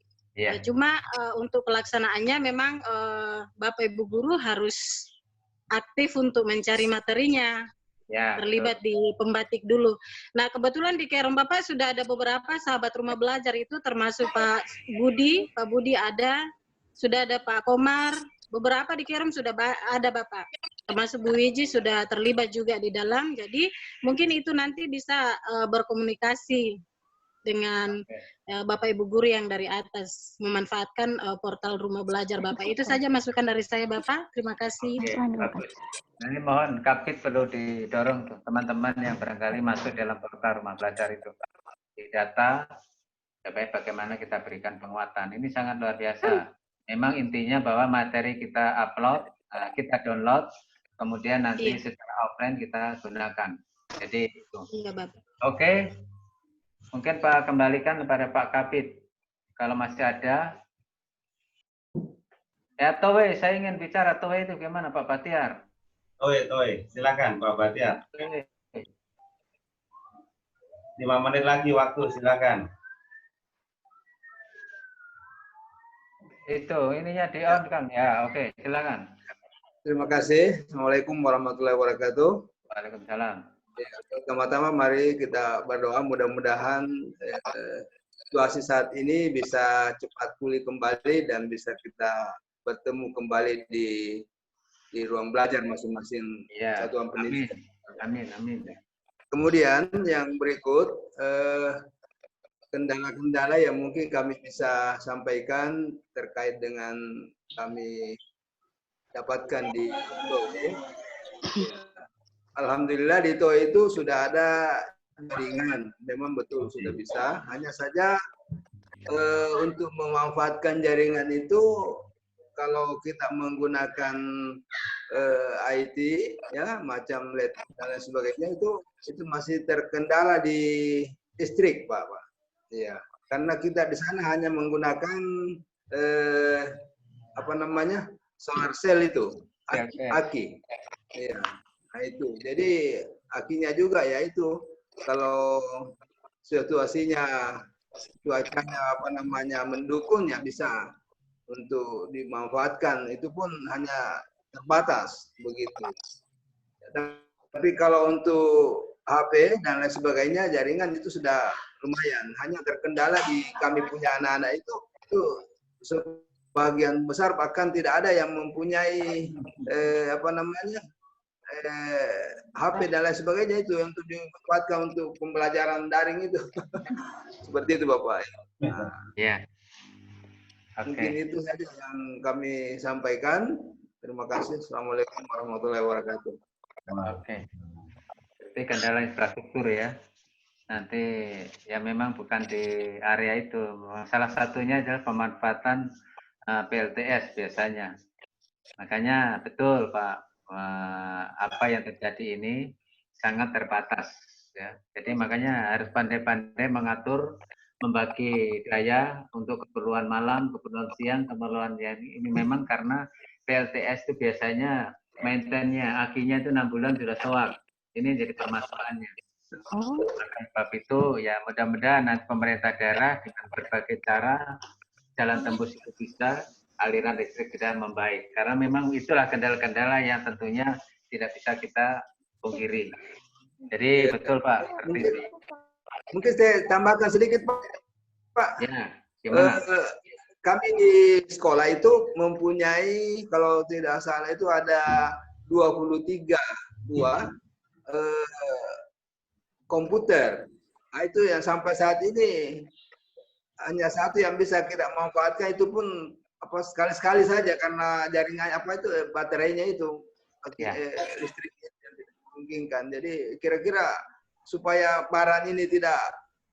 Speaker 8: Cuma untuk pelaksanaannya memang Bapak Ibu guru harus aktif untuk mencari materinya. Terlibat di pembatik dulu. Nah, kebetulan di Kerom Bapak sudah ada beberapa sahabat rumah belajar itu, termasuk Pak Budi ada, sudah ada Pak Komar, beberapa di Kerom sudah ada Bapak. Termasuk Bu Wiji sudah terlibat juga di dalam. Jadi mungkin itu nanti bisa berkomunikasi dengan Bapak Ibu guru yang dari atas, memanfaatkan portal rumah belajar Bapak. Itu saja masukan dari saya Bapak. Terima kasih.
Speaker 2: Bagus. Nah, ini mohon Kapit perlu didorong tuh teman-teman yang barangkali masuk dalam portal rumah belajar itu. Di data, bagaimana kita berikan penguatan. Ini sangat luar biasa. Memang intinya bahwa materi kita upload, kita download, kemudian nanti secara offline kita gunakan. Jadi itu.
Speaker 8: Iya, Bapak.
Speaker 2: Oke. Mungkin Pak kembalikan kepada Pak Kapit. Kalau masih ada. Ya, Towe, saya ingin bicara. Towe itu gimana Pak Batiar?
Speaker 1: Towe, silakan Pak Batiar. 5 menit lagi waktu, silakan.
Speaker 2: Itu, ininya di on kan? Ya, oke, silakan.
Speaker 9: Terima kasih. Assalamualaikum warahmatullahi wabarakatuh.
Speaker 2: Waalaikumsalam.
Speaker 9: Ya, pertama-tama mari kita berdoa mudah-mudahan situasi saat ini bisa cepat pulih kembali dan bisa kita bertemu kembali di ruang belajar masing-masing satuan pendidikan.
Speaker 2: Amin.
Speaker 9: Kemudian yang berikut kendala-kendala yang mungkin kami bisa sampaikan terkait dengan kami dapatkan di TOE. Alhamdulillah di TOE itu sudah ada jaringan, memang betul sudah bisa. Hanya saja untuk memanfaatkan jaringan itu kalau kita menggunakan IT ya macam laptop dan lain sebagainya itu masih terkendala di listrik Pak. Iya, karena kita di sana hanya menggunakan solar cell itu, aki. Iya. Nah itu, jadi akinya juga ya itu kalau situasinya cuacanya mendukung ya bisa untuk dimanfaatkan, itu pun hanya terbatas begitu. Tapi kalau untuk HP dan lain sebagainya jaringan itu sudah lumayan, hanya terkendala di kami punya anak-anak itu sebagian besar bahkan tidak ada yang mempunyai HP dan lain sebagainya itu yang dimanfaatkan untuk pembelajaran daring itu. Seperti itu Bapak.
Speaker 2: Ya.
Speaker 9: Mungkin itu saja yang kami sampaikan. Terima kasih. Assalamualaikum warahmatullahi wabarakatuh.
Speaker 2: Oke. Jadi kendala infrastruktur ya. Nanti ya memang bukan di area itu. Salah satunya adalah pemanfaatan PLTS biasanya. Makanya betul Pak. Apa yang terjadi ini sangat terbatas ya. Jadi makanya harus pandai-pandai mengatur, membagi daya untuk keperluan malam, keperluan siang, keperluan ini memang karena PLTS itu biasanya maintenance-nya, akinya itu 6 bulan sudah soak. Ini jadi permasalahannya. Sebab itu ya mudah-mudahan nanti pemerintah daerah dengan berbagai cara jalan tembus itu bisa aliran listrik tidak membaik, karena memang itulah kendala-kendala yang tentunya tidak bisa kita pungkiri. Jadi betul Pak.
Speaker 9: Mungkin saya tambahkan sedikit Pak.
Speaker 2: Ya, gimana?
Speaker 9: Kami di sekolah itu mempunyai kalau tidak salah itu ada 23 buah komputer. Nah, itu yang sampai saat ini hanya satu yang bisa kita manfaatkan, itu pun sekali-sekali saja karena jaringan baterainya itu listriknya tidak memungkinkan. Jadi kira-kira supaya barang ini tidak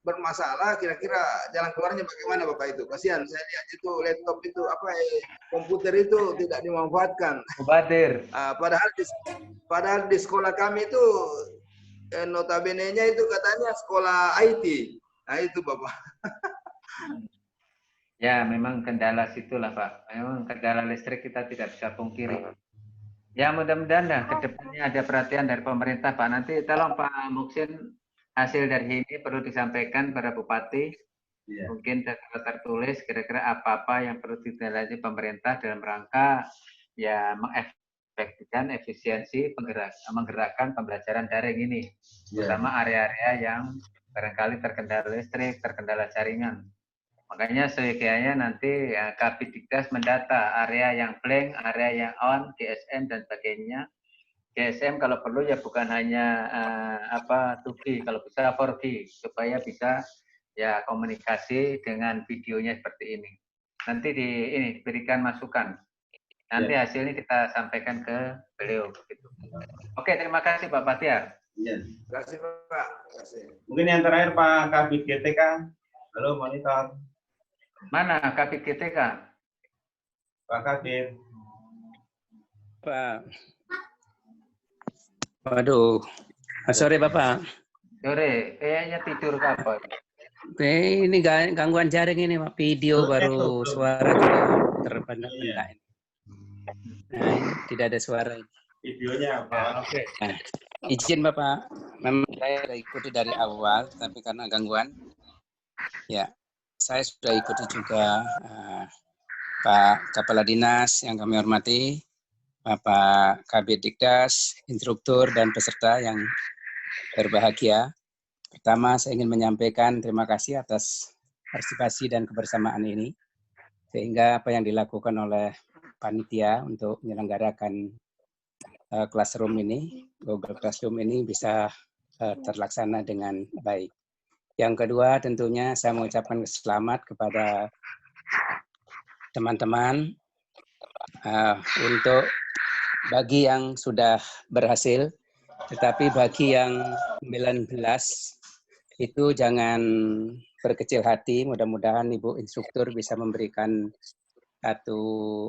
Speaker 9: bermasalah, kira-kira jalan keluarnya bagaimana Bapak itu? Kasihan saya lihat itu laptop itu komputer itu tidak dimanfaatkan. Padahal di sekolah kami itu notabene-nya itu katanya sekolah IT. Nah itu Bapak.
Speaker 2: Ya, memang kendala situlah Pak. Memang kendala listrik kita tidak bisa pungkiri. Ya, mudah-mudahan dah ke depannya ada perhatian dari pemerintah Pak. Nanti tolong Pak Muksin, hasil dari ini perlu disampaikan pada Bupati. Mungkin tertulis kira-kira apa-apa yang perlu ditindaklanjuti pemerintah dalam rangka ya mengefektifkan efisiensi menggerakkan pembelajaran daring ini, terutama area-area yang barangkali terkendala listrik, terkendala jaringan. Makanya seyogyanya nanti ya, Kabidikdas mendata area yang blank, area yang on, GSM dan sebagainya. GSM kalau perlu ya bukan hanya 2G, kalau bisa 4G supaya bisa ya komunikasi dengan videonya seperti ini. Nanti diberikan masukan. Nanti hasilnya kita sampaikan ke beliau. Gitu. Oke, terima kasih Pak Bahtiar.
Speaker 1: Ya.
Speaker 9: Terima kasih Pak.
Speaker 1: Mungkin yang terakhir Pak Kabid GTK. Halo monitor.
Speaker 2: Mana Kabid GTK?
Speaker 1: Pak Kabid.
Speaker 4: Pak. Waduh. Sore Bapak.
Speaker 2: Sore. Kayaknya tidur apa?
Speaker 4: Ini gangguan jaring ini Pak. Video baru suara juga terbentak-bentak. Nah, tidak ada suara.
Speaker 1: Videonya apa?
Speaker 2: Oke.
Speaker 4: Nah, izin Bapak. Memang saya sudah ikuti dari awal, tapi karena gangguan, ya saya sudah ikuti juga Pak Kepala Dinas yang kami hormati, Bapak Kabidikdas, instruktur dan peserta yang berbahagia. Pertama, saya ingin menyampaikan terima kasih atas partisipasi dan kebersamaan ini, sehingga apa yang dilakukan oleh panitia untuk menyelenggarakan classroom ini, Google Classroom ini bisa terlaksana dengan baik. Yang kedua, tentunya saya mengucapkan selamat kepada teman-teman untuk bagi yang sudah berhasil, tetapi bagi yang 19 itu jangan berkecil hati. Mudah-mudahan Ibu Instruktur bisa memberikan satu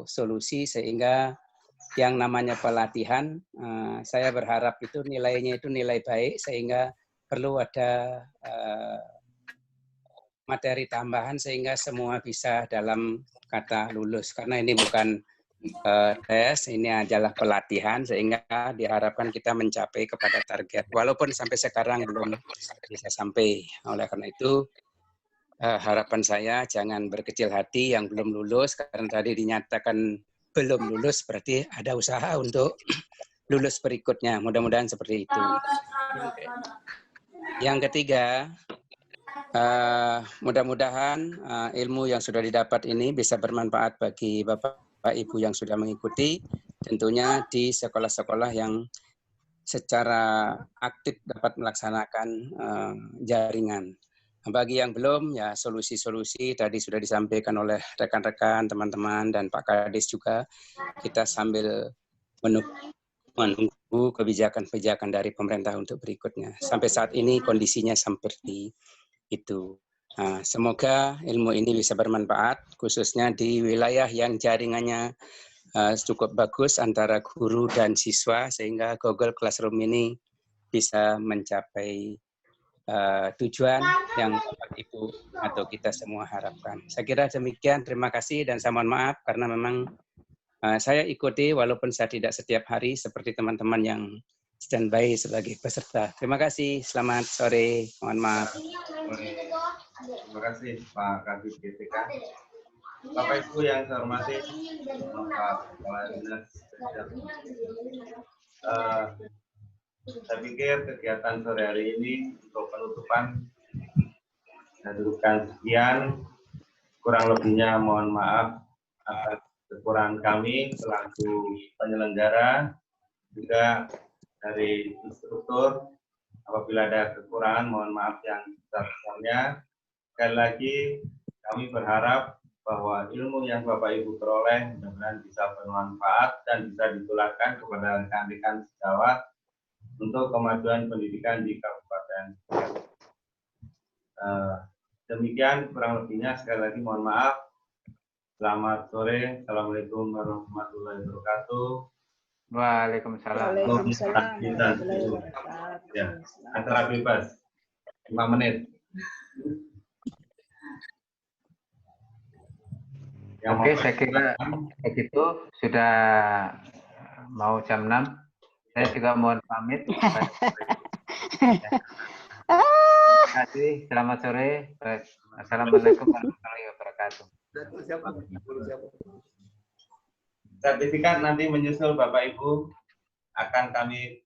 Speaker 4: solusi sehingga yang namanya pelatihan, saya berharap itu nilainya itu nilai baik sehingga perlu ada materi tambahan sehingga semua bisa dalam kata lulus. Karena ini bukan tes, ini adalah pelatihan sehingga diharapkan kita mencapai kepada target. Walaupun sampai sekarang belum bisa sampai. Oleh karena itu, harapan saya jangan berkecil hati yang belum lulus, karena tadi dinyatakan belum lulus berarti ada usaha untuk lulus berikutnya. Mudah-mudahan seperti itu. Yang ketiga, mudah-mudahan ilmu yang sudah didapat ini bisa bermanfaat bagi Bapak Ibu yang sudah mengikuti, tentunya di sekolah-sekolah yang secara aktif dapat melaksanakan jaringan. Bagi yang belum, ya solusi-solusi tadi sudah disampaikan oleh rekan-rekan, teman-teman, dan Pak Kadis juga. Kita sambil menunggu kebijakan-kebijakan dari pemerintah untuk berikutnya. Sampai saat ini kondisinya seperti itu. Nah, semoga ilmu ini bisa bermanfaat, khususnya di wilayah yang jaringannya cukup bagus antara guru dan siswa, sehingga Google Classroom ini bisa mencapai tujuan yang Ibu atau kita semua harapkan. Saya kira demikian, terima kasih dan saya mohon maaf karena memang saya ikuti walaupun saya tidak setiap hari seperti teman-teman yang standby sebagai peserta. Terima kasih, selamat sore, mohon maaf.
Speaker 1: Terima kasih Pak Kabid GTK. Bapak Ibu yang saya hormati, Pak Kepala Dinas. Saya pikir kegiatan sore hari ini untuk penutupan saya cukupkan sekian. Kurang lebihnya mohon maaf atas kekurangan kami selaku penyelenggara, juga dari instruktur. Apabila ada kekurangan mohon maaf yang besar-besarnya. Sekali lagi kami berharap bahwa ilmu yang Bapak Ibu peroleh mudah-mudahan bisa bermanfaat dan bisa ditularkan kepada rekan-rekan sejawat untuk kemajuan pendidikan di Kabupaten. Demikian kurang lebihnya, sekali lagi mohon maaf. Selamat sore. Assalamualaikum warahmatullahi wabarakatuh.
Speaker 2: Waalaikumsalam.
Speaker 1: Ya, acara bebas 5 menit. Yang
Speaker 2: Oke, saya kira begitu sudah mau jam 6. Saya juga mohon pamit. Terima kasih. Selamat sore. Assalamualaikum warahmatullahi wabarakatuh.
Speaker 1: Sertifikat nanti menyusul Bapak Ibu akan kami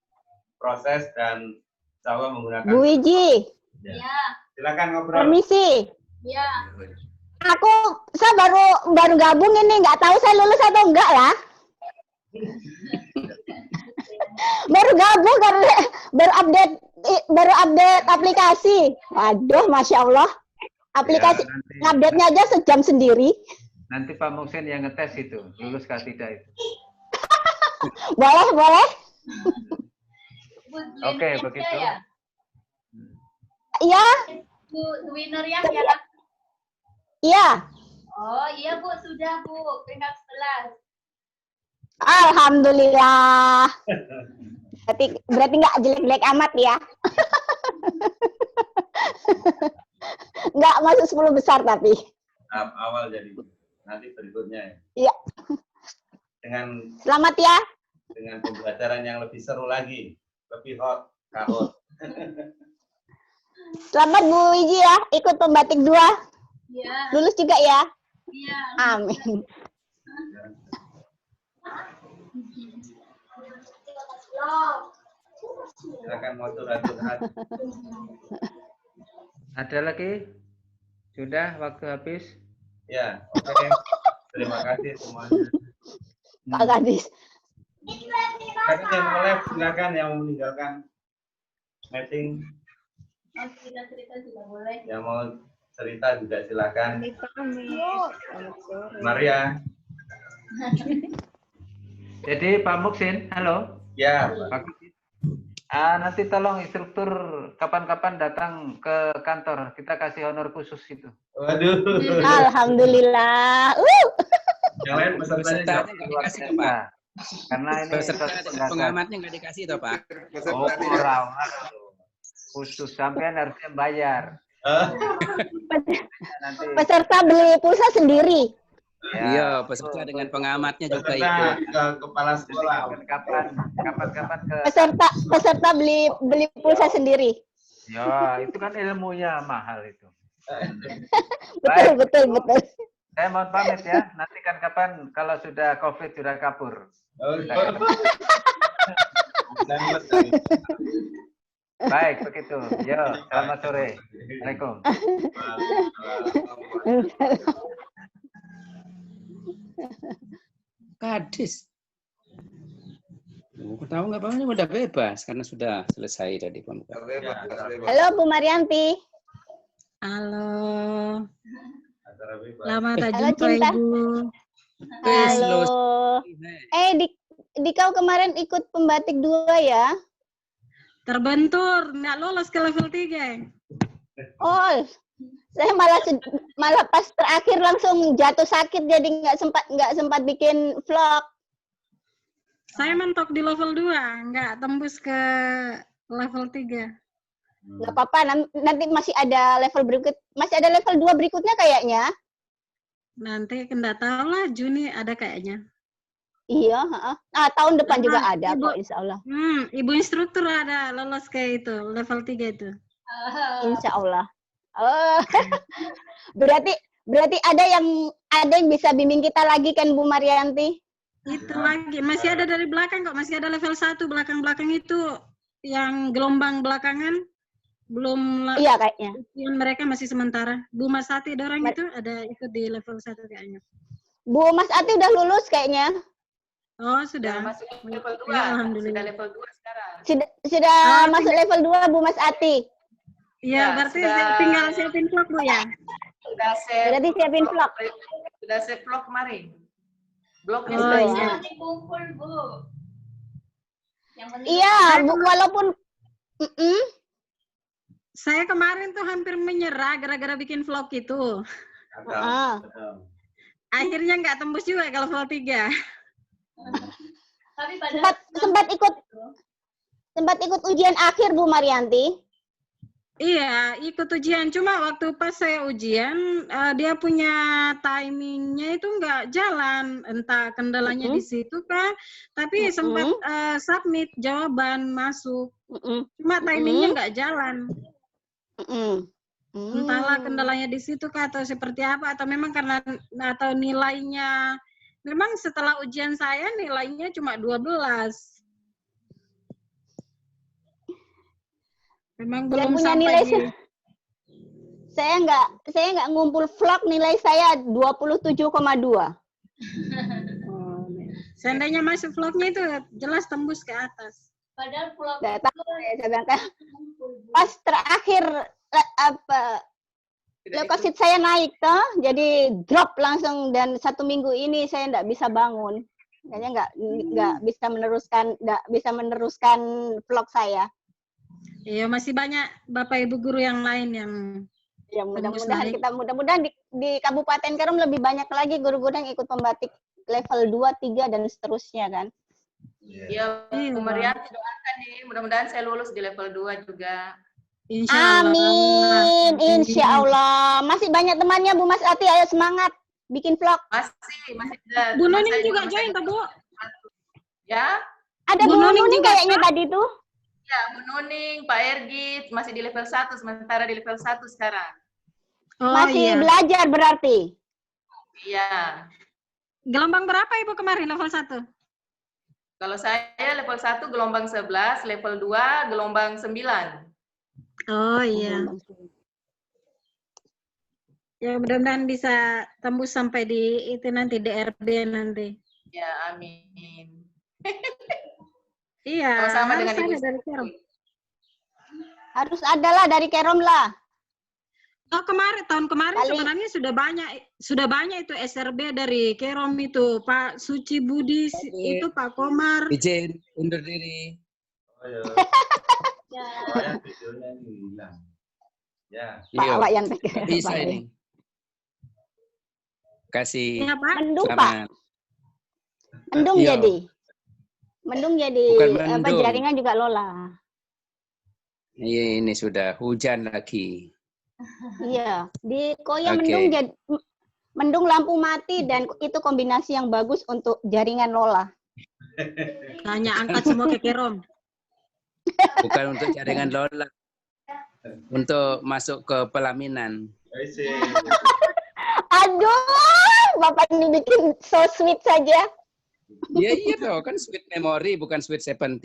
Speaker 1: proses dan insya Allah menggunakan.
Speaker 10: Bu Wiji.
Speaker 1: Ya. Silakan ngobrol.
Speaker 10: Permisi.
Speaker 3: Ya.
Speaker 10: Saya baru gabung ini, nggak tahu saya lulus atau enggak lah. Baru gabung karena baru update aplikasi. Waduh, masya Allah. Aplikasi
Speaker 2: ya,
Speaker 10: update-nya aja sejam sendiri.
Speaker 2: Nanti Pak Muksin yang ngetes itu, lulus kah tidak itu.
Speaker 10: Boleh.
Speaker 2: Oke, begitu.
Speaker 10: Iya.
Speaker 3: Bu, winner ya?
Speaker 10: Iya.
Speaker 3: Oh iya Bu, sudah Bu, peringkat 11.
Speaker 10: Alhamdulillah. Berarti nggak jelek-jelek amat ya. Nggak masuk 10 besar tapi.
Speaker 1: Awal jadi. Nanti berikutnya ya.
Speaker 10: Iya. Selamat ya.
Speaker 1: Dengan pembelajaran yang lebih seru lagi. Lebih hot.
Speaker 10: Selamat Bu Wiji ya, ikut pembatik 2.
Speaker 3: Iya.
Speaker 10: Lulus juga ya.
Speaker 3: Iya.
Speaker 10: Amin.
Speaker 1: Silakan mau curhat.
Speaker 2: Ada lagi? Sudah waktu habis?
Speaker 1: Ya, oke. Terima kasih semuanya.
Speaker 10: Pak Gadis.
Speaker 1: Silakan yang mau live, silakan yang mau meninggalkan meeting.
Speaker 3: Mau cerita-cerita juga boleh.
Speaker 1: Yang mau cerita juga silakan. Maria.
Speaker 2: Jadi Pak Muksin, halo.
Speaker 1: Ya.
Speaker 2: Pak Muksin. Nanti tolong instruktur kapan-kapan datang ke kantor. Kita kasih honor khusus itu.
Speaker 1: Waduh.
Speaker 10: Alhamdulillah.
Speaker 1: Yang lain pesertanya
Speaker 4: nggak dikasih tuh Pak.
Speaker 2: Karena ini
Speaker 4: peserta pengamatnya nggak dikasih tuh Pak.
Speaker 2: Oh, kurang. Khusus sampean harusnya bayar.
Speaker 10: Peserta beli pulsa sendiri.
Speaker 4: Iya, peserta dengan pengamatnya juga ikut.
Speaker 1: Kepala sekolah.
Speaker 2: Kapan-kapan ke
Speaker 10: Peserta beli pulsa sendiri.
Speaker 2: Ya, itu kan ilmunya mahal itu.
Speaker 10: Betul.
Speaker 2: Saya mohon pamit ya. Nanti kan kapan kalau sudah COVID sudah kapur. Baik, begitu. Yo, selamat sore. Assalamualaikum.
Speaker 4: Kadis. Tahu nggak apa-apa, udah bebas karena sudah selesai tadi pembukaan.
Speaker 10: Halo Bu Marianti.
Speaker 8: Halo. Selamat
Speaker 10: Halo,
Speaker 8: jumpa
Speaker 10: Cinta.
Speaker 8: Ibu.
Speaker 10: Halo. Di kau kemarin ikut pembatik 2 ya?
Speaker 8: Terbentur, nggak lolos ke level 3.
Speaker 10: Oh, saya malah pas terakhir langsung jatuh sakit jadi nggak sempat bikin vlog.
Speaker 8: Saya mentok di level 2, nggak tembus ke level 3.
Speaker 10: Nggak apa-apa, nanti masih ada level 2 berikutnya kayaknya.
Speaker 8: Nanti nggak tahu lah, Juni ada kayaknya.
Speaker 10: Iya, tahun depan juga ada
Speaker 8: Ibu,
Speaker 10: kok, insya Allah.
Speaker 8: Ibu instruktur ada lolos ke itu, level 3 itu.
Speaker 10: Insya Allah. Oh, berarti ada yang bisa bimbing kita lagi kan Bu Marianti?
Speaker 8: Itu lagi, masih ada dari belakang kok, masih ada level 1 belakang-belakang itu yang gelombang belakangan belum.
Speaker 10: Iya kayaknya.
Speaker 8: Mereka masih sementara. Bu Mas Ati dorang itu ada ikut di level 1 kayaknya.
Speaker 10: Bu Mas Ati udah lulus kayaknya.
Speaker 8: Oh, sudah.
Speaker 11: Masuk level 2.
Speaker 8: Ya, alhamdulillah.
Speaker 11: Sudah level 2 sekarang.
Speaker 10: Sudah masuk level 2 Bu Mas Ati.
Speaker 8: Iya, berarti tinggal siapin vlog Bu ya.
Speaker 10: Berarti siapin vlog.
Speaker 11: Sudah saya vlog kemarin. Blognya
Speaker 10: Oh,
Speaker 11: sudah
Speaker 10: iya.
Speaker 3: Kumpul Bu. Yang penting
Speaker 10: Iya, Bu, walaupun
Speaker 8: saya kemarin tuh hampir menyerah gara-gara bikin vlog itu. Akhirnya nggak tembus juga ke level 3.
Speaker 3: tapi pada
Speaker 10: sempat ikut ujian akhir Bu Marianti.
Speaker 8: Iya, ikut ujian. Cuma waktu pas saya ujian, dia punya timingnya itu nggak jalan. Entah kendalanya di situ kah, tapi sempat submit jawaban masuk. Cuma timingnya nggak jalan. Entahlah kendalanya di situ kah atau seperti apa, atau memang karena atau nilainya. Memang setelah ujian saya nilainya cuma 12. Memang belum
Speaker 10: punya
Speaker 8: sampai
Speaker 10: nilai
Speaker 8: di...
Speaker 10: Saya nggak ngumpul vlog, nilai saya 27,2.
Speaker 8: Seandainya masuk vlognya itu jelas tembus ke atas.
Speaker 3: Padahal vlog
Speaker 10: Nggak tahu saya bilang, pas terakhir leukosit saya naik toh, jadi drop langsung, dan 1 minggu ini saya nggak bisa bangun. Kayaknya nggak bisa meneruskan vlog saya.
Speaker 8: Iya, masih banyak Bapak Ibu guru yang lain yang
Speaker 10: ya mudah-mudahan di Kabupaten Kerom lebih banyak lagi guru-guru yang ikut pembatik level 2, 3 dan seterusnya kan.
Speaker 11: Iya, Bu Mariati doakan nih, mudah-mudahan saya lulus di level 2 juga.
Speaker 10: Amin, insya Allah. Masih banyak temannya Bu Mas Ati, ayo semangat bikin vlog.
Speaker 11: Masih ada.
Speaker 8: Bu Nuning juga join tuh, Bu.
Speaker 11: Ya?
Speaker 10: Ada Bu Nuning kayaknya tadi tuh.
Speaker 11: Ya, Bu Nuning, Pak Ergit masih di level 1, sementara di level 1 sekarang.
Speaker 10: Masih belajar berarti?
Speaker 11: Iya.
Speaker 8: Gelombang berapa Ibu kemarin level 1?
Speaker 11: Kalau saya level 1 gelombang 11, level 2 gelombang 9.
Speaker 8: Oh iya. Ya mudah-mudahan bisa tembus sampai di itu nanti DRB nanti.
Speaker 11: Ya, amin.
Speaker 8: Iya,
Speaker 11: sama
Speaker 8: harus
Speaker 11: dengan Ibu
Speaker 8: ada dari Kerom.
Speaker 10: Harus ada lah dari Kerom lah.
Speaker 8: Oh tahun kemarin sebenarnya sudah banyak itu SRB dari Kerom itu, Pak Suci Budi itu Pak Komar.
Speaker 4: Izin undur diri.
Speaker 1: Oh ya. Videonya ini hilang. Ya.
Speaker 10: Pak yang
Speaker 4: bisa ini. Kasih.
Speaker 8: Ya, Pak.
Speaker 10: Mendung Pak. Mendung jadi. Mendung jadi jaringan juga Lola.
Speaker 4: Iya, ini sudah hujan lagi.
Speaker 10: Iya, di Koya mendung lampu mati, dan itu kombinasi yang bagus untuk jaringan Lola.
Speaker 8: Hanya angkat semua ke Kerom.
Speaker 4: Bukan untuk jaringan Lola. Untuk masuk ke pelaminan.
Speaker 10: Aduh, Bapak ini bikin so sweet saja.
Speaker 4: Iya toh, kan sweet memory bukan sweet 17.